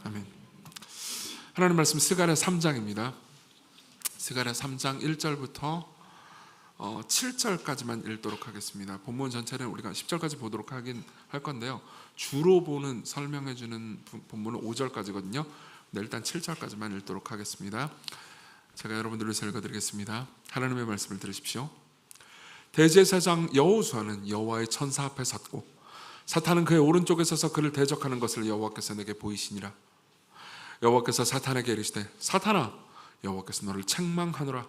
아멘. 하나님 말씀 스가랴 3장입니다. 스가랴 3장 1절부터 7절까지만 읽도록 하겠습니다. 본문 전체는 우리가 10절까지 보도록 할 건데요. 주로 보는 설명해 주는 본문은 5절까지거든요. 네, 일단 7절까지만 읽도록 하겠습니다. 제가 여러분들을 읽어드리겠습니다. 하나님의 말씀을 들으십시오. 대제사장 여호수아는 여호와의 천사 앞에 섰고 사탄은 그의 오른쪽에 서서 그를 대적하는 것을 여호와께서 내게 보이시니라. 여호와께서 사탄에게 이르시되 사탄아, 여호와께서 너를 책망하노라.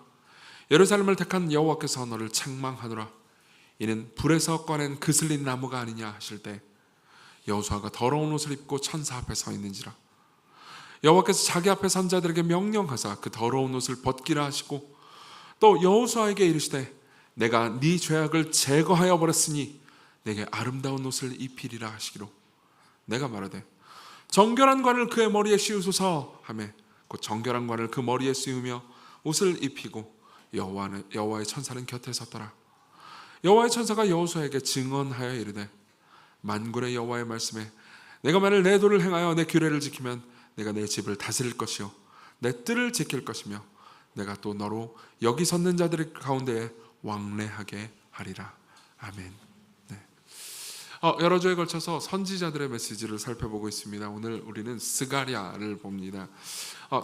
예루살렘을 택한 여호와께서 너를 책망하노라. 이는 불에서 꺼낸 그슬린 나무가 아니냐 하실 때 여호수아가 더러운 옷을 입고 천사 앞에 서 있는지라. 여호와께서 자기 앞에 선 자들에게 명령하사 그 더러운 옷을 벗기라 하시고 또 여호수아에게 이르시되 내가 네 죄악을 제거하여 버렸으니 내게 아름다운 옷을 입히리라 하시기로. 내가 말하되 정결한 관을 그의 머리에 씌우소서 하매 곧 정결한 관을 그 머리에 씌우며 옷을 입히고 여호와의 천사는 곁에 섰더라. 여호와의 천사가 여호수아에게 증언하여 이르되 만군의 여호와의 말씀에 내가 만일 내 도를 행하여 내 규례를 지키면 내가 내 집을 다스릴 것이요 내 뜰을 지킬 것이며 내가 또 너로 여기 섰는 자들 가운데에 왕래하게 하리라. 아멘. 여러 주에 걸쳐서 선지자들의 메시지를 살펴보고 있습니다. 오늘 우리는 스가랴를 봅니다.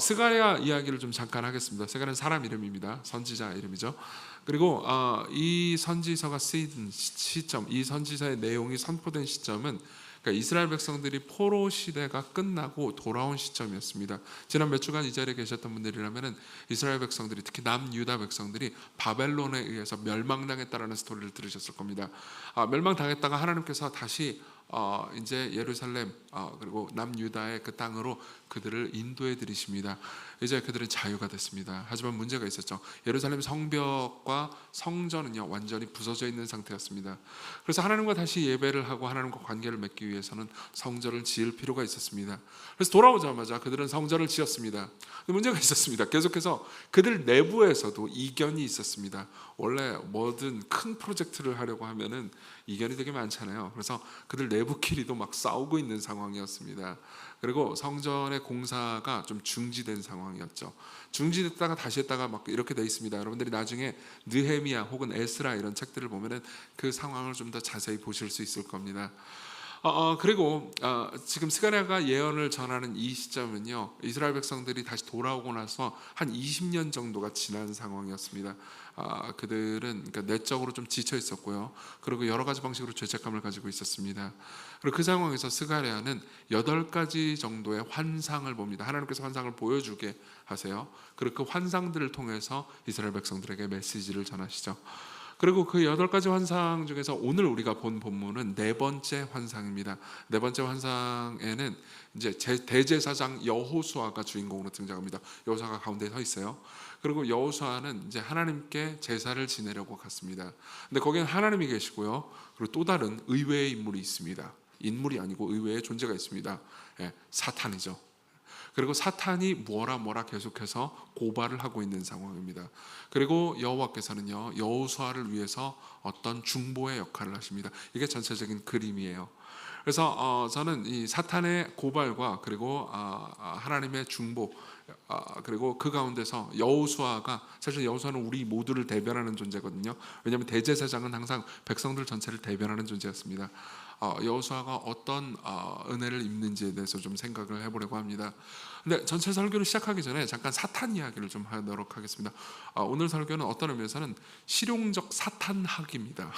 스가랴 이야기를 좀 잠깐 하겠습니다. 스가랴는 사람 이름입니다. 선지자 이름이죠. 그리고 이 선지서가 쓰인 시점, 이 선지서의 내용이 선포된 시점은 그러니까 이스라엘 백성들이 포로 시대가 끝나고 돌아온 시점이었습니다. 지난 몇 주간 이 자리에 계셨던 분들이라면 이스라엘 백성들이, 특히 남유다 백성들이 바벨론에 의해서 멸망당했다라는 스토리를 들으셨을 겁니다. 멸망당했다가 하나님께서 다시 이제 예루살렘 그리고 남유다의 그 땅으로 그들을 인도해 들이십니다. 이제 그들은 자유가 됐습니다. 하지만 문제가 있었죠. 예루살렘 성벽과 성전은요 완전히 부서져 있는 상태였습니다. 그래서 하나님과 다시 예배를 하고 하나님과 관계를 맺기 위해서는 성전을 지을 필요가 있었습니다. 그래서 돌아오자마자 그들은 성전을 지었습니다. 근데 문제가 있었습니다. 계속해서 그들 내부에서도 이견이 있었습니다. 원래 뭐든 큰 프로젝트를 하려고 하면은 이견이 되게 많잖아요. 그래서 그들 내부끼리도 막 싸우고 있는 상황이었습니다. 그리고 성전의 공사가 좀 중지된 상황이었죠. 중지됐다가 다시 했다가 막 이렇게 돼 있습니다. 여러분들이 나중에 느헤미야 혹은 에스라 이런 책들을 보면은 그 상황을 좀 더 자세히 보실 수 있을 겁니다. 그리고 지금 스가랴가 예언을 전하는 이 시점은요 이스라엘 백성들이 다시 돌아오고 나서 한 20년 정도가 지난 상황이었습니다. 그들은 그러니까 내적으로 좀 지쳐 있었고요. 그리고 여러 가지 방식으로 죄책감을 가지고 있었습니다. 그리고 그 상황에서 스가랴는 8가지 정도의 환상을 봅니다. 하나님께서 환상을 보여주게 하세요. 그리고 그 환상들을 통해서 이스라엘 백성들에게 메시지를 전하시죠. 그리고 그 8가지 환상 중에서 오늘 우리가 본 본문은 4번째 환상입니다. 4번째 환상에는 이제 대제사장 여호수아가 주인공으로 등장합니다. 여호수아가 가운데 서 있어요. 그리고 여호수아는 이제 하나님께 제사를 지내려고 갔습니다. 근데 거기는 하나님이 계시고요. 그리고 또 다른 의외의 인물이 있습니다. 인물이 아니고 의외의 존재가 있습니다. 사탄이죠. 그리고 사탄이 뭐라 계속해서 고발을 하고 있는 상황입니다. 그리고 여호와께서는요 여호수아를 위해서 어떤 중보의 역할을 하십니다. 이게 전체적인 그림이에요. 그래서 저는 이 사탄의 고발과 그리고 하나님의 중보 그리고 그 가운데서 여호수아가, 사실 여호수아는 우리 모두를 대변하는 존재거든요. 왜냐하면 대제사장은 항상 백성들 전체를 대변하는 존재였습니다. 여호수아가 어떤 은혜를 입는지에 대해서 좀 생각을 해보려고 합니다. 근데 전체 설교를 시작하기 전에 잠깐 사탄 이야기를 좀 하도록 하겠습니다. 오늘 설교는 어떤 의미에서는 실용적 사탄학입니다.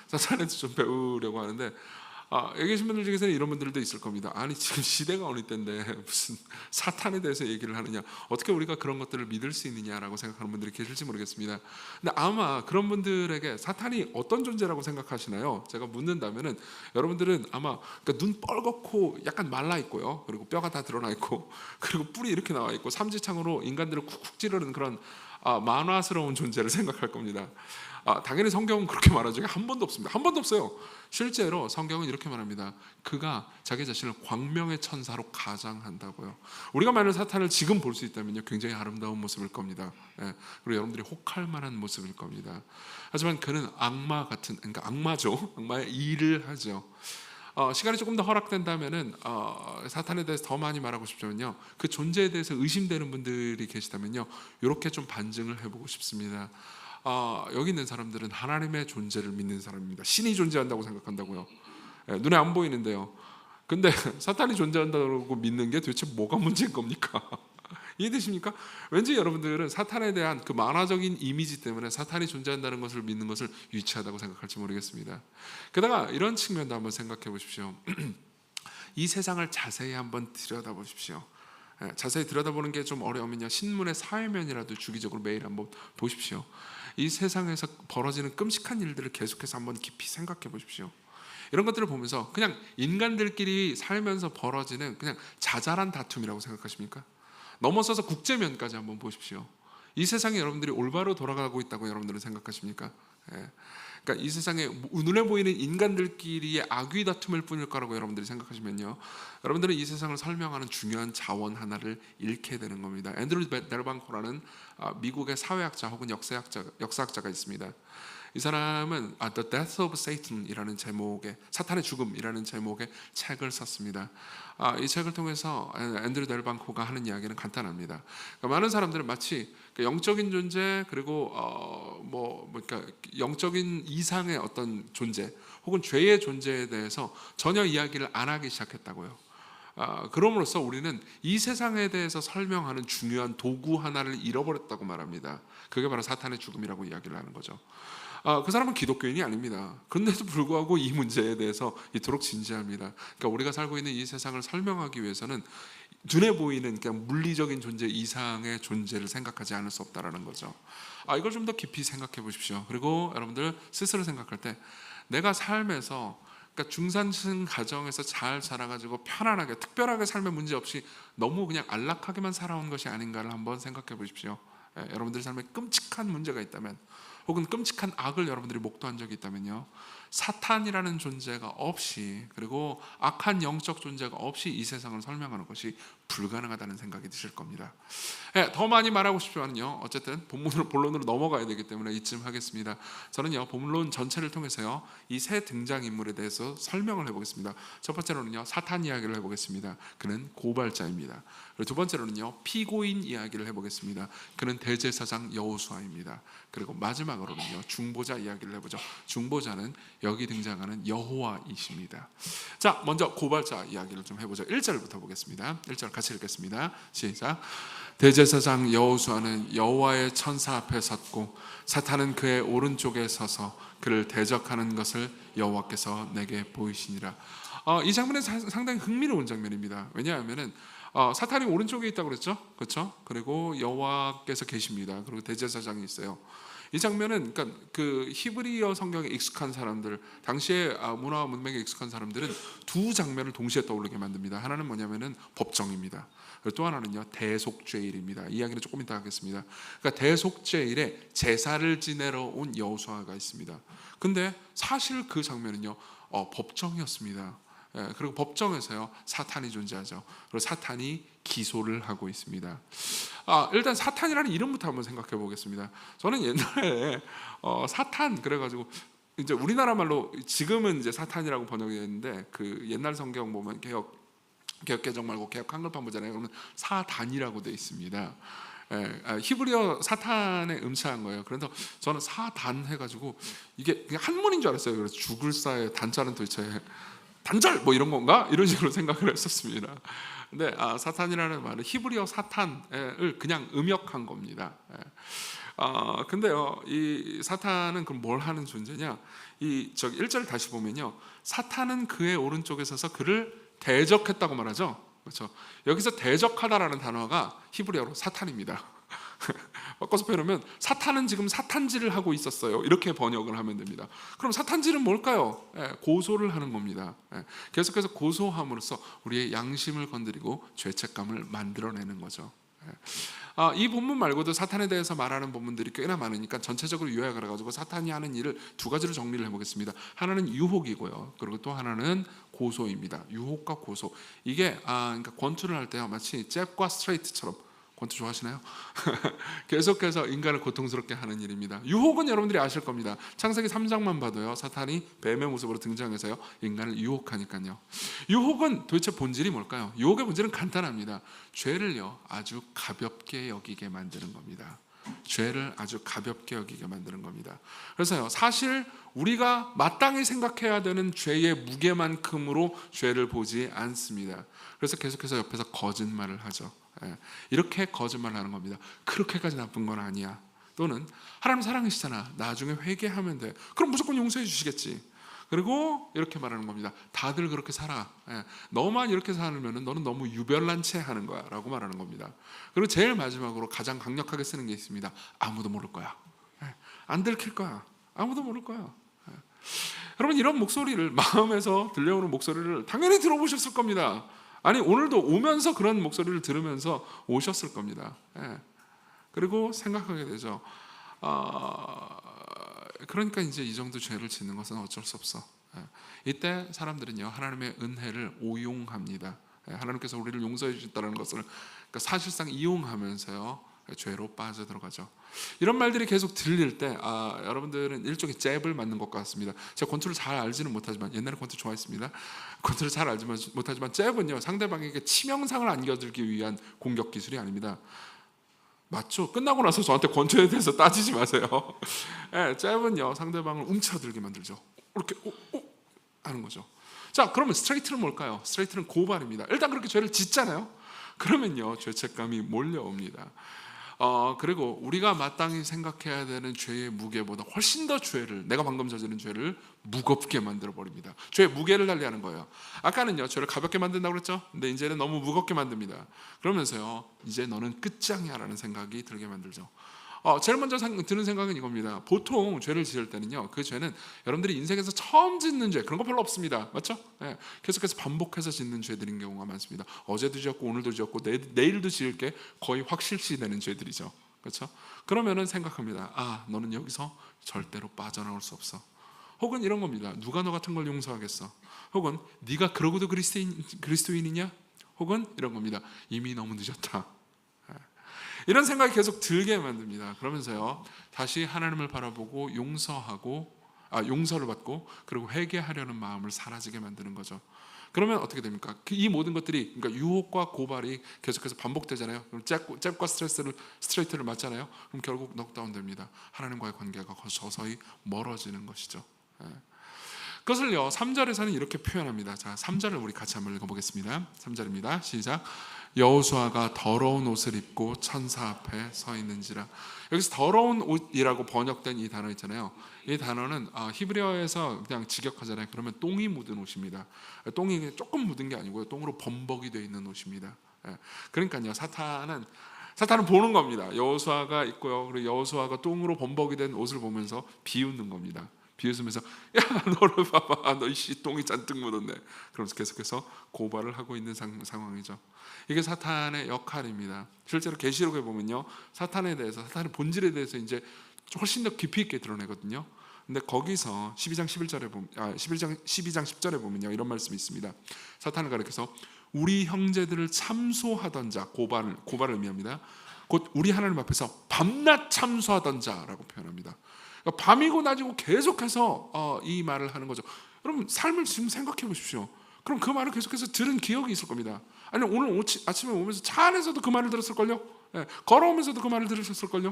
사탄에 대해서 좀 배우려고 하는데 여기 계신 분들 중에서는 이런 분들도 있을 겁니다. 아니 지금 시대가 어느 때인데 무슨 사탄에 대해서 얘기를 하느냐, 어떻게 우리가 그런 것들을 믿을 수 있느냐라고 생각하는 분들이 계실지 모르겠습니다. 근데 아마 그런 분들에게 사탄이 어떤 존재라고 생각하시나요? 제가 묻는다면은 여러분들은 아마 그러니까 눈 뻘겋고 약간 말라 있고요, 그리고 뼈가 다 드러나 있고, 그리고 뿔이 이렇게 나와 있고 삼지창으로 인간들을 쿡쿡 찌르는 그런 만화스러운 존재를 생각할 겁니다. 당연히 성경은 그렇게 말한 적이 한 번도 없습니다. 한 번도 없어요. 실제로 성경은 이렇게 말합니다. 그가 자기 자신을 광명의 천사로 가장한다고요. 우리가 만약 사탄을 지금 볼 수 있다면요 굉장히 아름다운 모습일 겁니다. 그리고 여러분들이 혹할 만한 모습일 겁니다. 하지만 그는 악마 같은, 그러니까 악마죠. 악마의 일을 하죠. 시간이 조금 더 허락된다면은 사탄에 대해서 더 많이 말하고 싶지만요, 그 존재에 대해서 의심되는 분들이 계시다면요, 이렇게 좀 반증을 해보고 싶습니다. 여기 있는 사람들은 하나님의 존재를 믿는 사람입니다. 신이 존재한다고 생각한다고요. 눈에 안 보이는데요. 근데 사탄이 존재한다고 믿는 게 도대체 뭐가 문제인 겁니까? 이해되십니까? 왠지 여러분들은 사탄에 대한 그 만화적인 이미지 때문에 사탄이 존재한다는 것을 믿는 것을 유치하다고 생각할지 모르겠습니다. 게다가 이런 측면도 한번 생각해 보십시오. 이 세상을 자세히 한번 들여다보십시오. 자세히 들여다보는 게 좀 어려우면요, 신문의 사회면이라도 주기적으로 매일 한번 보십시오. 이 세상에서 벌어지는 끔찍한 일들을 계속해서 한번 깊이 생각해 보십시오. 이런 것들을 보면서 그냥 인간들끼리 살면서 벌어지는 그냥 자잘한 다툼이라고 생각하십니까? 넘어서서 국제면까지 한번 보십시오. 이 세상에 여러분들이 올바로 돌아가고 있다고 여러분들은 생각하십니까? 그러니까 이 세상에 눈에 보이는 인간들끼리의 악의 다툼일 뿐일 거라고 여러분들이 생각하시면요, 여러분들은 이 세상을 설명하는 중요한 자원 하나를 잃게 되는 겁니다. 앤드루 델방코라는 미국의 사회학자 혹은 역사학자가 있습니다. 이 사람은 The Death of Satan이라는 제목의, 사탄의 죽음이라는 제목의 책을 썼습니다. 이 책을 통해서 앤드루 델방코가 하는 이야기는 간단합니다. 그러니까 많은 사람들은 마치 영적인 존재, 그리고 그러니까 영적인 이상의 어떤 존재 혹은 죄의 존재에 대해서 전혀 이야기를 안 하기 시작했다고요. 그럼으로써 우리는 이 세상에 대해서 설명하는 중요한 도구 하나를 잃어버렸다고 말합니다. 그게 바로 사탄의 죽음이라고 이야기를 하는 거죠. 그 사람은 기독교인이 아닙니다. 그런데도 불구하고 이 문제에 대해서 이토록 진지합니다. 그러니까 우리가 살고 있는 이 세상을 설명하기 위해서는 눈에 보이는 그냥 물리적인 존재 이상의 존재를 생각하지 않을 수 없다라는 거죠. 이걸 좀 더 깊이 생각해 보십시오. 그리고 여러분들 스스로 생각할 때 내가 삶에서, 그러니까 중산층 가정에서 잘 자라가지고 편안하게 특별하게 삶에 문제 없이 너무 그냥 안락하게만 살아온 것이 아닌가를 한번 생각해 보십시오. 여러분들 삶에 끔찍한 문제가 있다면, 혹은 끔찍한 악을 여러분들이 목도한 적이 있다면요, 사탄이라는 존재가 없이, 그리고 악한 영적 존재가 없이 이 세상을 설명하는 것이 불가능하다는 생각이 드실 겁니다. 더 많이 말하고 싶지만요, 어쨌든 본론으로 넘어가야 되기 때문에 이쯤 하겠습니다. 저는요, 본론 전체를 통해서요, 이 세 등장인물에 대해서 설명을 해보겠습니다. 첫 번째로는요, 사탄 이야기를 해보겠습니다. 그는 고발자입니다. 그리고 두 번째로는요, 피고인 이야기를 해보겠습니다. 그는 대제사장 여호수아입니다. 그리고 마지막으로는요, 중보자 이야기를 해보죠. 중보자는 여기 등장하는 여호와이십니다. 자, 먼저 고발자 이야기를 좀 해보죠. 1절부터 보겠습니다. 1절 같이 읽겠습니다. 시작. 대제사장 여호수아는 여호와의 천사 앞에 섰고 사탄은 그의 오른쪽에 서서 그를 대적하는 것을 여호와께서 내게 보이시니라. 이 장면은 상당히 흥미로운 장면입니다. 왜냐하면은 사탄이 오른쪽에 있다고 그랬죠, 그렇죠? 그리고 여호와께서 계십니다. 그리고 대제사장이 있어요. 이 장면은, 그러니까 그 히브리어 성경에 익숙한 사람들, 당시의 문화와 문맥에 익숙한 사람들은 두 장면을 동시에 떠오르게 만듭니다. 하나는 뭐냐면은 법정입니다. 또 하나는요, 대속죄일입니다. 이 이야기는 조금 이따 하겠습니다. 그러니까 대속죄일에 제사를 지내러 온 여호수아가 있습니다. 근데 사실 그 장면은요, 법정이었습니다. 그리고 법정에서요, 사탄이 존재하죠. 그리고 사탄이 기소를 하고 있습니다. 일단 사탄이라는 이름부터 한번 생각해 보겠습니다. 저는 옛날에 사탄 그래가지고, 이제 우리나라 말로 지금은 이제 사탄이라고 번역이 됐는데, 그 옛날 성경 보면 개역개정 말고 개역 한글판 보잖아요. 그러면 사단이라고 돼 있습니다. 히브리어 사탄에 음치한 거예요. 그래서 저는 사단 해가지고 이게 그냥 한문인 줄 알았어요. 그래서 죽을 사의 단자는 도대체 단절 뭐 이런 건가? 이런 식으로 생각을 했었습니다. 근데 사탄이라는 말은 히브리어 사탄을 그냥 음역한 겁니다. 근데요, 이 사탄은 그럼 뭘 하는 존재냐? 이 1절 다시 보면요, 사탄은 그의 오른쪽에 서서 그를 대적했다고 말하죠. 그렇죠? 여기서 대적하다라는 단어가 히브리어로 사탄입니다. 바꿔서 표현하면 사탄은 지금 사탄질을 하고 있었어요. 이렇게 번역을 하면 됩니다. 그럼 사탄질은 뭘까요? 고소를 하는 겁니다. 계속해서 고소함으로써 우리의 양심을 건드리고 죄책감을 만들어내는 거죠. 이 본문 말고도 사탄에 대해서 말하는 본문들이 꽤나 많으니까 전체적으로 요약을 해가지고 사탄이 하는 일을 두 가지로 정리를 해보겠습니다. 하나는 유혹이고요, 그리고 또 하나는 고소입니다. 유혹과 고소, 이게 그러니까 권투를 할 때요, 마치 잽과 스트레이트처럼 권투 좋아하시나요? 계속해서 인간을 고통스럽게 하는 일입니다. 유혹은 여러분들이 아실 겁니다. 창세기 3장만 봐도요, 사탄이 뱀의 모습으로 등장해서요 인간을 유혹하니까요. 유혹은 도대체 본질이 뭘까요? 유혹의 본질은 간단합니다. 죄를요 아주 가볍게 여기게 만드는 겁니다. 죄를 아주 가볍게 여기게 만드는 겁니다. 그래서요, 사실 우리가 마땅히 생각해야 되는 죄의 무게만큼으로 죄를 보지 않습니다. 그래서 계속해서 옆에서 거짓말을 하죠. 이렇게 거짓말을 하는 겁니다. 그렇게까지 나쁜 건 아니야. 또는 하나님 사랑이시잖아, 나중에 회개하면 돼. 그럼 무조건 용서해 주시겠지. 그리고 이렇게 말하는 겁니다. 다들 그렇게 살아. 너만 이렇게 살면 너는 너무 유별난 채 하는 거야 라고 말하는 겁니다. 그리고 제일 마지막으로 가장 강력하게 쓰는 게 있습니다. 아무도 모를 거야. 안 들킬 거야. 아무도 모를 거야. 여러분, 이런 목소리를, 마음에서 들려오는 목소리를 당연히 들어보셨을 겁니다. 아니, 오늘도 오면서 그런 목소리를 들으면서 오셨을 겁니다. 그리고 생각하게 되죠. 그러니까 이제 이 정도 죄를 짓는 것은 어쩔 수 없어. 이때 사람들은요 하나님의 은혜를 오용합니다. 하나님께서 우리를 용서해 주셨다는 것을 그러니까 사실상 이용하면서요 죄로 빠져들어가죠. 이런 말들이 계속 들릴 때 여러분들은 일종의 잽을 맞는 것 같습니다. 제가 권투를 잘 알지는 못하지만, 옛날에 권투 좋아했습니다. 권투를 잘 알지 못하지만 잽은요 상대방에게 치명상을 안겨주기 위한 공격 기술이 아닙니다. 맞죠? 끝나고 나서 저한테 권투에 대해서 따지지 마세요. 잽은요 상대방을 움츠러들게 만들죠. 이렇게 하는 거죠. 자, 그러면 스트레이트는 뭘까요? 스트레이트는 고발입니다. 일단 그렇게 죄를 짓잖아요. 그러면요 죄책감이 몰려옵니다. 그리고 우리가 마땅히 생각해야 되는 죄의 무게보다 훨씬 더 죄를, 내가 방금 저지른 죄를 무겁게 만들어 버립니다. 죄의 무게를 달리하는 거예요. 아까는요 죄를 가볍게 만든다고 그랬죠. 근데 이제는 너무 무겁게 만듭니다. 그러면서요 이제 너는 끝장이야 라는 생각이 들게 만들죠. 제일 먼저 드는 생각은 이겁니다. 보통 죄를 지을 때는요 그 죄는 여러분들이 인생에서 처음 짓는 죄, 그런 거 별로 없습니다. 맞죠? 계속해서 반복해서 짓는 죄들인 경우가 많습니다. 어제도 지었고 오늘도 지었고 내일도 지을 게 거의 확실시 되는 죄들이죠. 그렇죠? 그러면은 생각합니다. 너는 여기서 절대로 빠져나올 수 없어. 혹은 이런 겁니다. 누가 너 같은 걸 용서하겠어? 혹은 네가 그러고도 그리스도인이냐? 혹은 이런 겁니다. 이미 너무 늦었다. 이런 생각이 계속 들게 만듭니다. 그러면서요 다시 하나님을 바라보고 용서를 받고 그리고 회개하려는 마음을 사라지게 만드는 거죠. 그러면 어떻게 됩니까? 이 모든 것들이, 그러니까 유혹과 고발이 계속해서 반복되잖아요. 그럼 잽과 스트레이트를 맞잖아요. 그럼 결국 넉다운 됩니다. 하나님과의 관계가 서서히 멀어지는 것이죠. 그것을요 3절에서는 이렇게 표현합니다. 자, 3절을 우리 같이 한번 읽어보겠습니다. 3절입니다. 시작. 여호수아가 더러운 옷을 입고 천사 앞에 서 있는지라. 여기서 더러운 옷이라고 번역된 이 단어 있잖아요. 이 단어는 히브리어에서 그냥 직역하잖아요. 그러면 똥이 묻은 옷입니다. 똥이 조금 묻은 게 아니고요, 똥으로 범벅이 되어 있는 옷입니다. 그러니까요 사탄은 보는 겁니다. 여호수아가 있고요, 그리고 여호수아가 똥으로 범벅이 된 옷을 보면서 비웃는 겁니다. 비웃으면서 야 너를 봐봐, 너 이씨 똥이 잔뜩 묻었네. 그러면서 계속해서 고발을 하고 있는 상황이죠. 이게 사탄의 역할입니다. 실제로 계시록에 보면요 사탄의 본질에 대해서 이제 훨씬 더 깊이 있게 드러내거든요. 근데 거기서 12장 10절에 보면요 이런 말씀이 있습니다. 사탄을 가리켜서 우리 형제들을 참소하던 자, 고발을 의미합니다. 곧 우리 하나님 앞에서 밤낮 참소하던 자라고 표현합니다. 그러니까 밤이고 낮이고 계속해서 이 말을 하는 거죠. 여러분 삶을 지금 생각해 보십시오. 그럼 그 말을 계속해서 들은 기억이 있을 겁니다. 아니 오늘 아침에 오면서 차 안에서도 그 말을 들었을걸요. 걸어오면서도 그 말을 들으셨을걸요.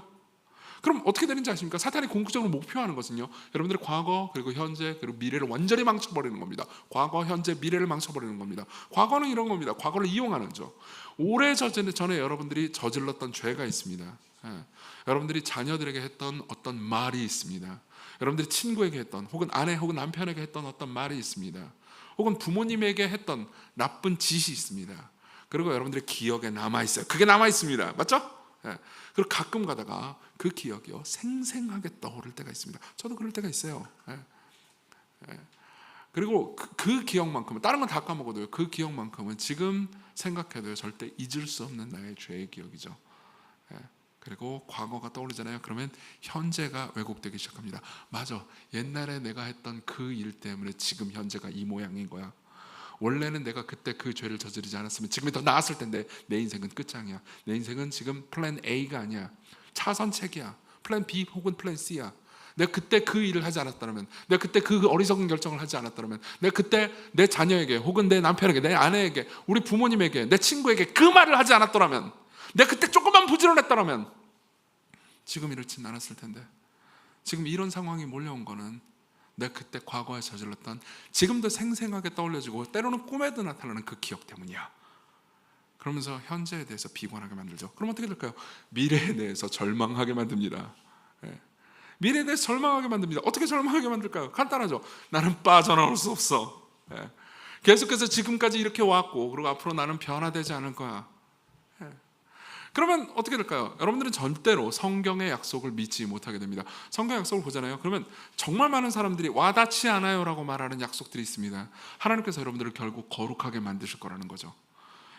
그럼 어떻게 되는지 아십니까? 사탄이 궁극적으로 목표하는 것은요 여러분들의 과거 그리고 현재 그리고 미래를 완전히 망쳐버리는 겁니다. 과거, 현재, 미래를 망쳐버리는 겁니다. 과거는 이런 겁니다. 과거를 이용하는 거죠. 오래전에 여러분들이 저질렀던 죄가 있습니다. 여러분들이 자녀들에게 했던 어떤 말이 있습니다. 여러분들이 친구에게 했던, 혹은 아내 혹은 남편에게 했던 어떤 말이 있습니다. 혹은 부모님에게 했던 나쁜 짓이 있습니다. 그리고 여러분들의 기억에 남아있어요. 그게 남아있습니다. 맞죠? 그리고 가끔 가다가 그 기억이요 생생하게 떠오를 때가 있습니다. 저도 그럴 때가 있어요. 그리고 그 기억만큼은, 다른 건 다 까먹어도요 그 기억만큼은 지금 생각해도 절대 잊을 수 없는 나의 죄의 기억이죠. 그리고 과거가 떠오르잖아요. 그러면 현재가 왜곡되기 시작합니다. 맞아, 옛날에 내가 했던 그 일 때문에 지금 현재가 이 모양인 거야. 원래는 내가 그때 그 죄를 저지르지 않았으면 지금이 더 나았을 텐데 내 인생은 끝장이야. 내 인생은 지금 플랜 A가 아니야. 차선책이야. 플랜 B 혹은 플랜 C야. 내가 그때 그 일을 하지 않았다면, 내가 그때 그 어리석은 결정을 하지 않았다면, 내가 그때 내 자녀에게 혹은 내 남편에게, 내 아내에게, 우리 부모님에게, 내 친구에게 그 말을 하지 않았더라면, 내가 그때 조금만 부지런했더라면 지금 이렇진 않았을 텐데, 지금 이런 상황이 몰려온 거는 내가 그때 과거에 저질렀던, 지금도 생생하게 떠올려지고 때로는 꿈에도 나타나는 그 기억 때문이야. 그러면서 현재에 대해서 비관하게 만들죠. 그럼 어떻게 될까요? 미래에 대해서 절망하게 만듭니다. 미래에 대해서 절망하게 만듭니다. 어떻게 절망하게 만들까요? 간단하죠. 나는 빠져나올 수 없어. 계속해서 지금까지 이렇게 왔고, 그리고 앞으로 나는 변화되지 않을 거야. 그러면 어떻게 될까요? 여러분들은 절대로 성경의 약속을 믿지 못하게 됩니다. 성경 약속을 보잖아요. 그러면 정말 많은 사람들이 와닿지 않아요 라고 말하는 약속들이 있습니다. 하나님께서 여러분들을 결국 거룩하게 만드실 거라는 거죠.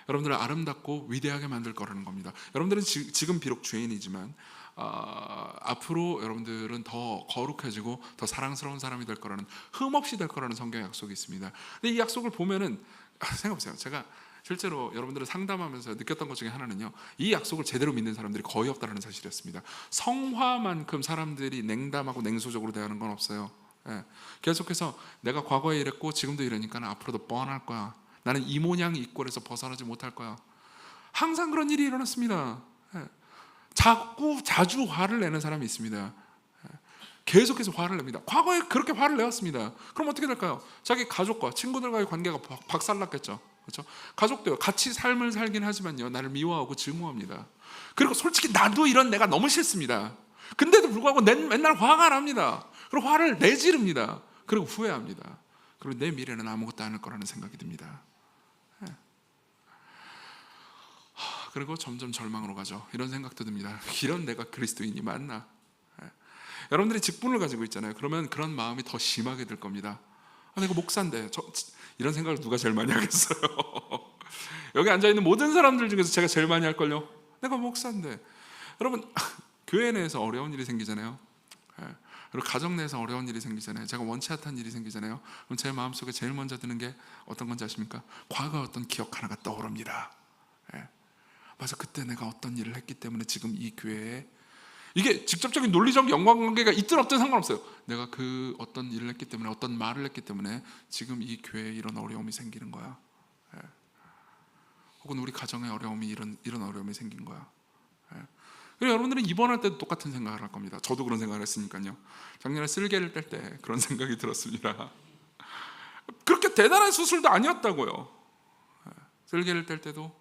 여러분들을 아름답고 위대하게 만들 거라는 겁니다. 여러분들은 지금 비록 죄인이지만 앞으로 여러분들은 더 거룩해지고 더 사랑스러운 사람이 될 거라는, 흠없이 될 거라는 성경 약속이 있습니다. 근데 이 약속을 보면은 생각해보세요. 제가 실제로 여러분들을 상담하면서 느꼈던 것 중에 하나는요, 이 약속을 제대로 믿는 사람들이 거의 없다는 사실이었습니다. 성화만큼 사람들이 냉담하고 냉소적으로 대하는 건 없어요. 계속해서 내가 과거에 이랬고 지금도 이러니까 앞으로도 뻔할 거야. 나는 이 모양 이 꼴에서 벗어나지 못할 거야. 항상 그런 일이 일어났습니다. 자주 화를 내는 사람이 있습니다. 계속해서 화를 냅니다. 과거에 그렇게 화를 내왔습니다. 그럼 어떻게 될까요? 자기 가족과 친구들과의 관계가 박살났겠죠. 그렇죠? 가족도요, 같이 삶을 살긴 하지만요, 나를 미워하고 증오합니다. 그리고 솔직히 나도 이런 내가 너무 싫습니다. 근데도 불구하고 맨날 화가 납니다. 그리고 화를 내지릅니다. 그리고 후회합니다. 그리고 내 미래는 아무것도 아닐 거라는 생각이 듭니다. 그리고 점점 절망으로 가죠. 이런 생각도 듭니다. 이런 내가 그리스도인이 맞나? 여러분들이 직분을 가지고 있잖아요. 그러면 그런 마음이 더 심하게 들 겁니다. 내가 목사인데 이런 생각을 누가 제일 많이 하겠어요? 여기 앉아있는 모든 사람들 중에서 제가 제일 많이 할걸요. 내가 목사인데. 여러분, 교회 내에서 어려운 일이 생기잖아요. 그리고 가정 내에서 어려운 일이 생기잖아요. 제가 원치 않던 일이 생기잖아요. 그럼 제 마음속에 제일 먼저 드는 게 어떤 건지 아십니까? 과거 어떤 기억 하나가 떠오릅니다. 맞아, 그때 내가 어떤 일을 했기 때문에 지금 이 교회에, 이게 직접적인 논리적 연관관계가 있든 없든 상관없어요. 내가 그 어떤 일을 했기 때문에, 어떤 말을 했기 때문에 지금 이 교회에 이런 어려움이 생기는 거야. 혹은 우리 가정의 어려움이 이런 어려움이 생긴 거야. 그리고 여러분들은 입원할 때도 똑같은 생각을 할 겁니다. 저도 그런 생각을 했으니까요. 작년에 쓸개를 뗄 때 그런 생각이 들었습니다. 그렇게 대단한 수술도 아니었다고요. 쓸개를 뗄 때도,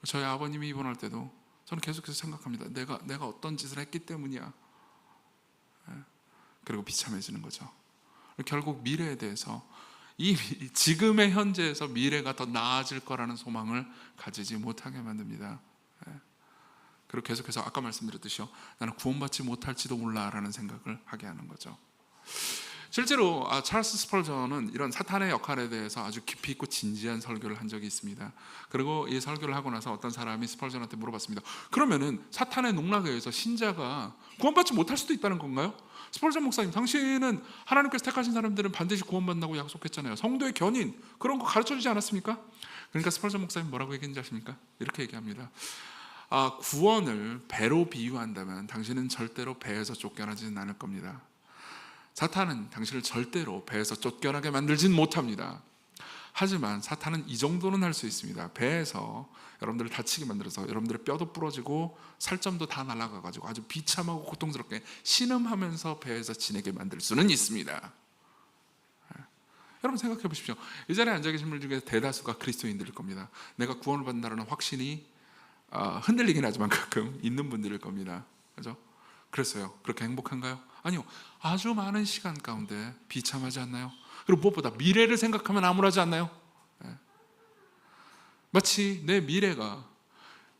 저희 아버님이 입원할 때도 저는 계속해서 생각합니다. 내가 어떤 짓을 했기 때문이야. 그리고 비참해지는 거죠. 결국 미래에 대해서, 지금의 현재에서 미래가 더 나아질 거라는 소망을 가지지 못하게 만듭니다. 그리고 계속해서 아까 말씀드렸듯이요, 나는 구원받지 못할지도 몰라라는 생각을 하게 하는 거죠. 실제로 찰스 스펄전은 이런 사탄의 역할에 대해서 아주 깊이 있고 진지한 설교를 한 적이 있습니다. 그리고 이 설교를 하고 나서 어떤 사람이 스펄전한테 물어봤습니다. 그러면은 사탄의 농락에 의해서 신자가 구원받지 못할 수도 있다는 건가요? 스펄전 목사님, 당신은 하나님께서 택하신 사람들은 반드시 구원받는다고 약속했잖아요. 성도의 견인, 그런 거 가르쳐주지 않았습니까? 그러니까 스펄전 목사님 뭐라고 얘기했는지 아십니까? 이렇게 얘기합니다. 구원을 배로 비유한다면 당신은 절대로 배에서 쫓겨나지는 않을 겁니다. 사탄은 당신을 절대로 배에서 쫓겨나게 만들진 못합니다. 하지만 사탄은 이 정도는 할 수 있습니다. 배에서 여러분들을 다치게 만들어서 여러분들의 뼈도 부러지고 살점도 다 날아가가지고 아주 비참하고 고통스럽게 신음하면서 배에서 지내게 만들 수는 있습니다. 여러분 생각해 보십시오. 이 자리에 앉아 계신 분 중에 대다수가 그리스도인들일 겁니다. 내가 구원을 받는다는 확신이 흔들리긴 하지만 가끔 있는 분들일 겁니다. 그렇죠? 그랬어요. 그렇게 행복한가요? 아니요. 아주 많은 시간 가운데 비참하지 않나요? 그리고 무엇보다 미래를 생각하면 암울하지 않나요? 마치 내 미래가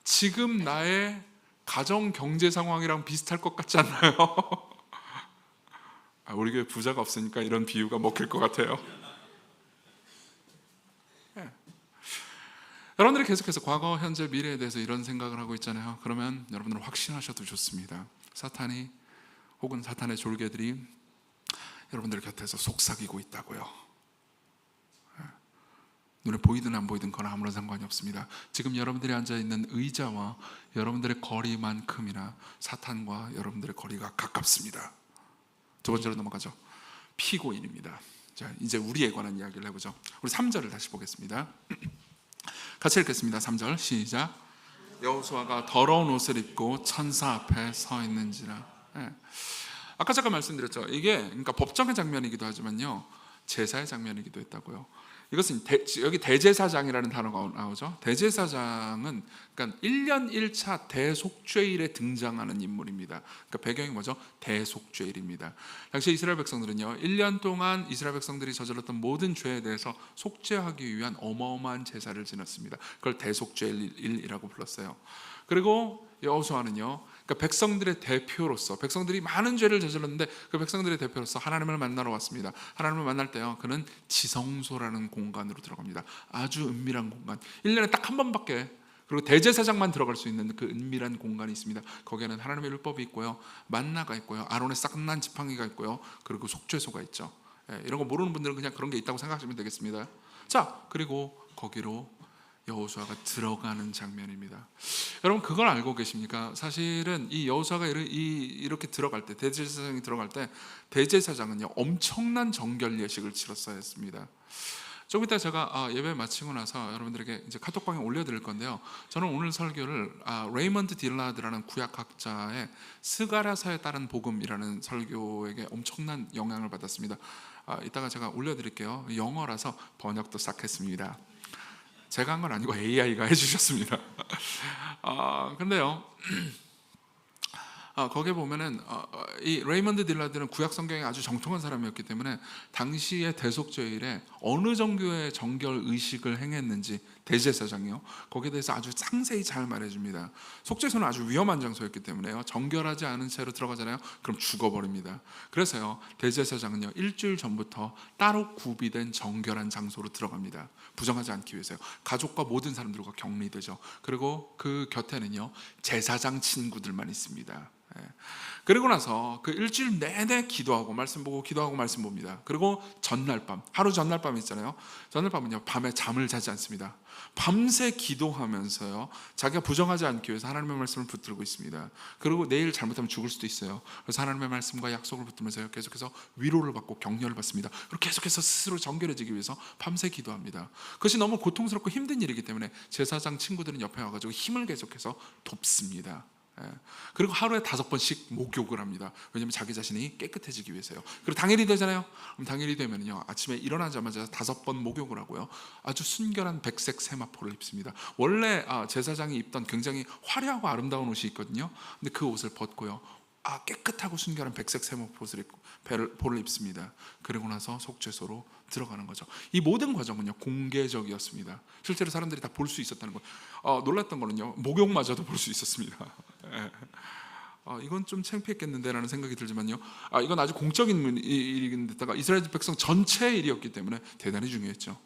지금 나의 가정 경제 상황이랑 비슷할 것 같지 않나요? 우리 교회 부자가 없으니까 이런 비유가 먹힐 것 같아요. 여러분들이 계속해서 과거, 현재, 미래에 대해서 이런 생각을 하고 있잖아요. 그러면 여러분들은 확신하셔도 좋습니다. 사탄이 혹은 사탄의 졸개들이 여러분들 곁에서 속삭이고 있다고요. 눈에 보이든 안 보이든 그건 아무런 상관이 없습니다. 지금 여러분들이 앉아있는 의자와 여러분들의 거리만큼이나 사탄과 여러분들의 거리가 가깝습니다. 두 번째로 넘어가죠. 피고인입니다. 자, 이제 우리에 관한 이야기를 해보죠. 우리 3절을 다시 보겠습니다. 같이 읽겠습니다. 3절 시작. 여호수아가 더러운 옷을 입고 천사 앞에 서 있는지라. 아까 잠깐 말씀드렸죠. 이게 그러니까 법정의 장면이기도 하지만요, 제사의 장면이기도 했다고요. 이것은 여기 대제사장이라는 단어가 나오죠. 대제사장은 그러니까 1년 1차 대속죄일에 등장하는 인물입니다. 그러니까 배경이 뭐죠? 대속죄일입니다. 당시 이스라엘 백성들은요, 1년 동안 이스라엘 백성들이 저질렀던 모든 죄에 대해서 속죄하기 위한 어마어마한 제사를 지냈습니다. 그걸 대속죄일이라고 불렀어요. 그리고 여호수아는요, 그러니까 백성들의 대표로서, 백성들이 많은 죄를 저질렀는데 그 백성들의 대표로서 하나님을 만나러 왔습니다. 하나님을 만날 때요, 그는 지성소라는 공간으로 들어갑니다. 아주 은밀한 공간, 1년에 딱 한 번밖에, 그리고 대제사장만 들어갈 수 있는 그 은밀한 공간이 있습니다. 거기에는 하나님의 율법이 있고요, 만나가 있고요, 아론의 싹난 지팡이가 있고요, 그리고 속죄소가 있죠. 이런 거 모르는 분들은 그냥 그런 게 있다고 생각하시면 되겠습니다. 자, 그리고 거기로 여호수아가 들어가는 장면입니다. 여러분, 그걸 알고 계십니까? 사실은 이 여호수아가 이렇게 들어갈 때, 대제사장이 들어갈 때 대제사장은요, 엄청난 정결 예식을 치렀어야 했습니다. 조금 이따 제가 예배 마치고 나서 여러분들에게 이제 카톡방에 올려드릴 건데요, 저는 오늘 설교를 레이먼드 딜라드라는 구약학자의 스가랴서에 따른 복음이라는 설교에게 엄청난 영향을 받았습니다. 이따가 제가 올려드릴게요. 영어라서 번역도 싹 했습니다. 제가 한 건 아니고 AI가 해주셨습니다. 근데요, 거기에 보면은 이 레이먼드 딜라드는 구약 성경에 아주 정통한 사람이었기 때문에 당시의 대속죄일에 어느 정도의 정결 의식을 행했는지 대제사장이요, 거기에 대해서 아주 상세히 잘 말해줍니다. 속죄소는 아주 위험한 장소였기 때문에요, 정결하지 않은 채로 들어가잖아요. 그럼 죽어버립니다. 그래서요, 대제사장은요, 일주일 전부터 따로 구비된 정결한 장소로 들어갑니다. 부정하지 않기 위해서요. 가족과 모든 사람들과 격리되죠. 그리고 그 곁에는요, 제사장 친구들만 있습니다. 그리고 나서 그 일주일 내내 기도하고 말씀 보고 기도하고 말씀 봅니다. 그리고 전날 밤, 하루 전날 밤 있잖아요. 전날 밤은요, 밤에 잠을 자지 않습니다. 밤새 기도하면서요, 자기가 부정하지 않기 위해서 하나님의 말씀을 붙들고 있습니다. 그리고 내일 잘못하면 죽을 수도 있어요. 그래서 하나님의 말씀과 약속을 붙들면서요, 계속해서 위로를 받고 격려를 받습니다. 그리고 계속해서 스스로 정결해지기 위해서 밤새 기도합니다. 그것이 너무 고통스럽고 힘든 일이기 때문에 제사장 친구들은 옆에 와가지고 힘을 계속해서 돕습니다. 그리고 하루에 5번씩 목욕을 합니다. 왜냐하면 자기 자신이 깨끗해지기 위해서요. 그리고 당일이 되잖아요. 그럼 당일이 되면요, 아침에 일어나자마자 5번 목욕을 하고요, 아주 순결한 백색 세마포를 입습니다. 원래 제사장이 입던 굉장히 화려하고 아름다운 옷이 있거든요. 근데 그 옷을 벗고요, 깨끗하고 순결한 백색 세마포를 입습니다. 그리고 나서 속죄소로 들어가는 거죠. 이 모든 과정은요, 공개적이었습니다. 실제로 사람들이 다 볼 수 있었다는 거예요. 놀랐던 거는요, 목욕마저도 볼 수 있었습니다. 이건 좀 창피했겠는데 라는 생각이 들지만요, 이건 아주 공적인 일인데다가 이스라엘 백성 전체의 일이었기 때문에 대단히 중요했죠.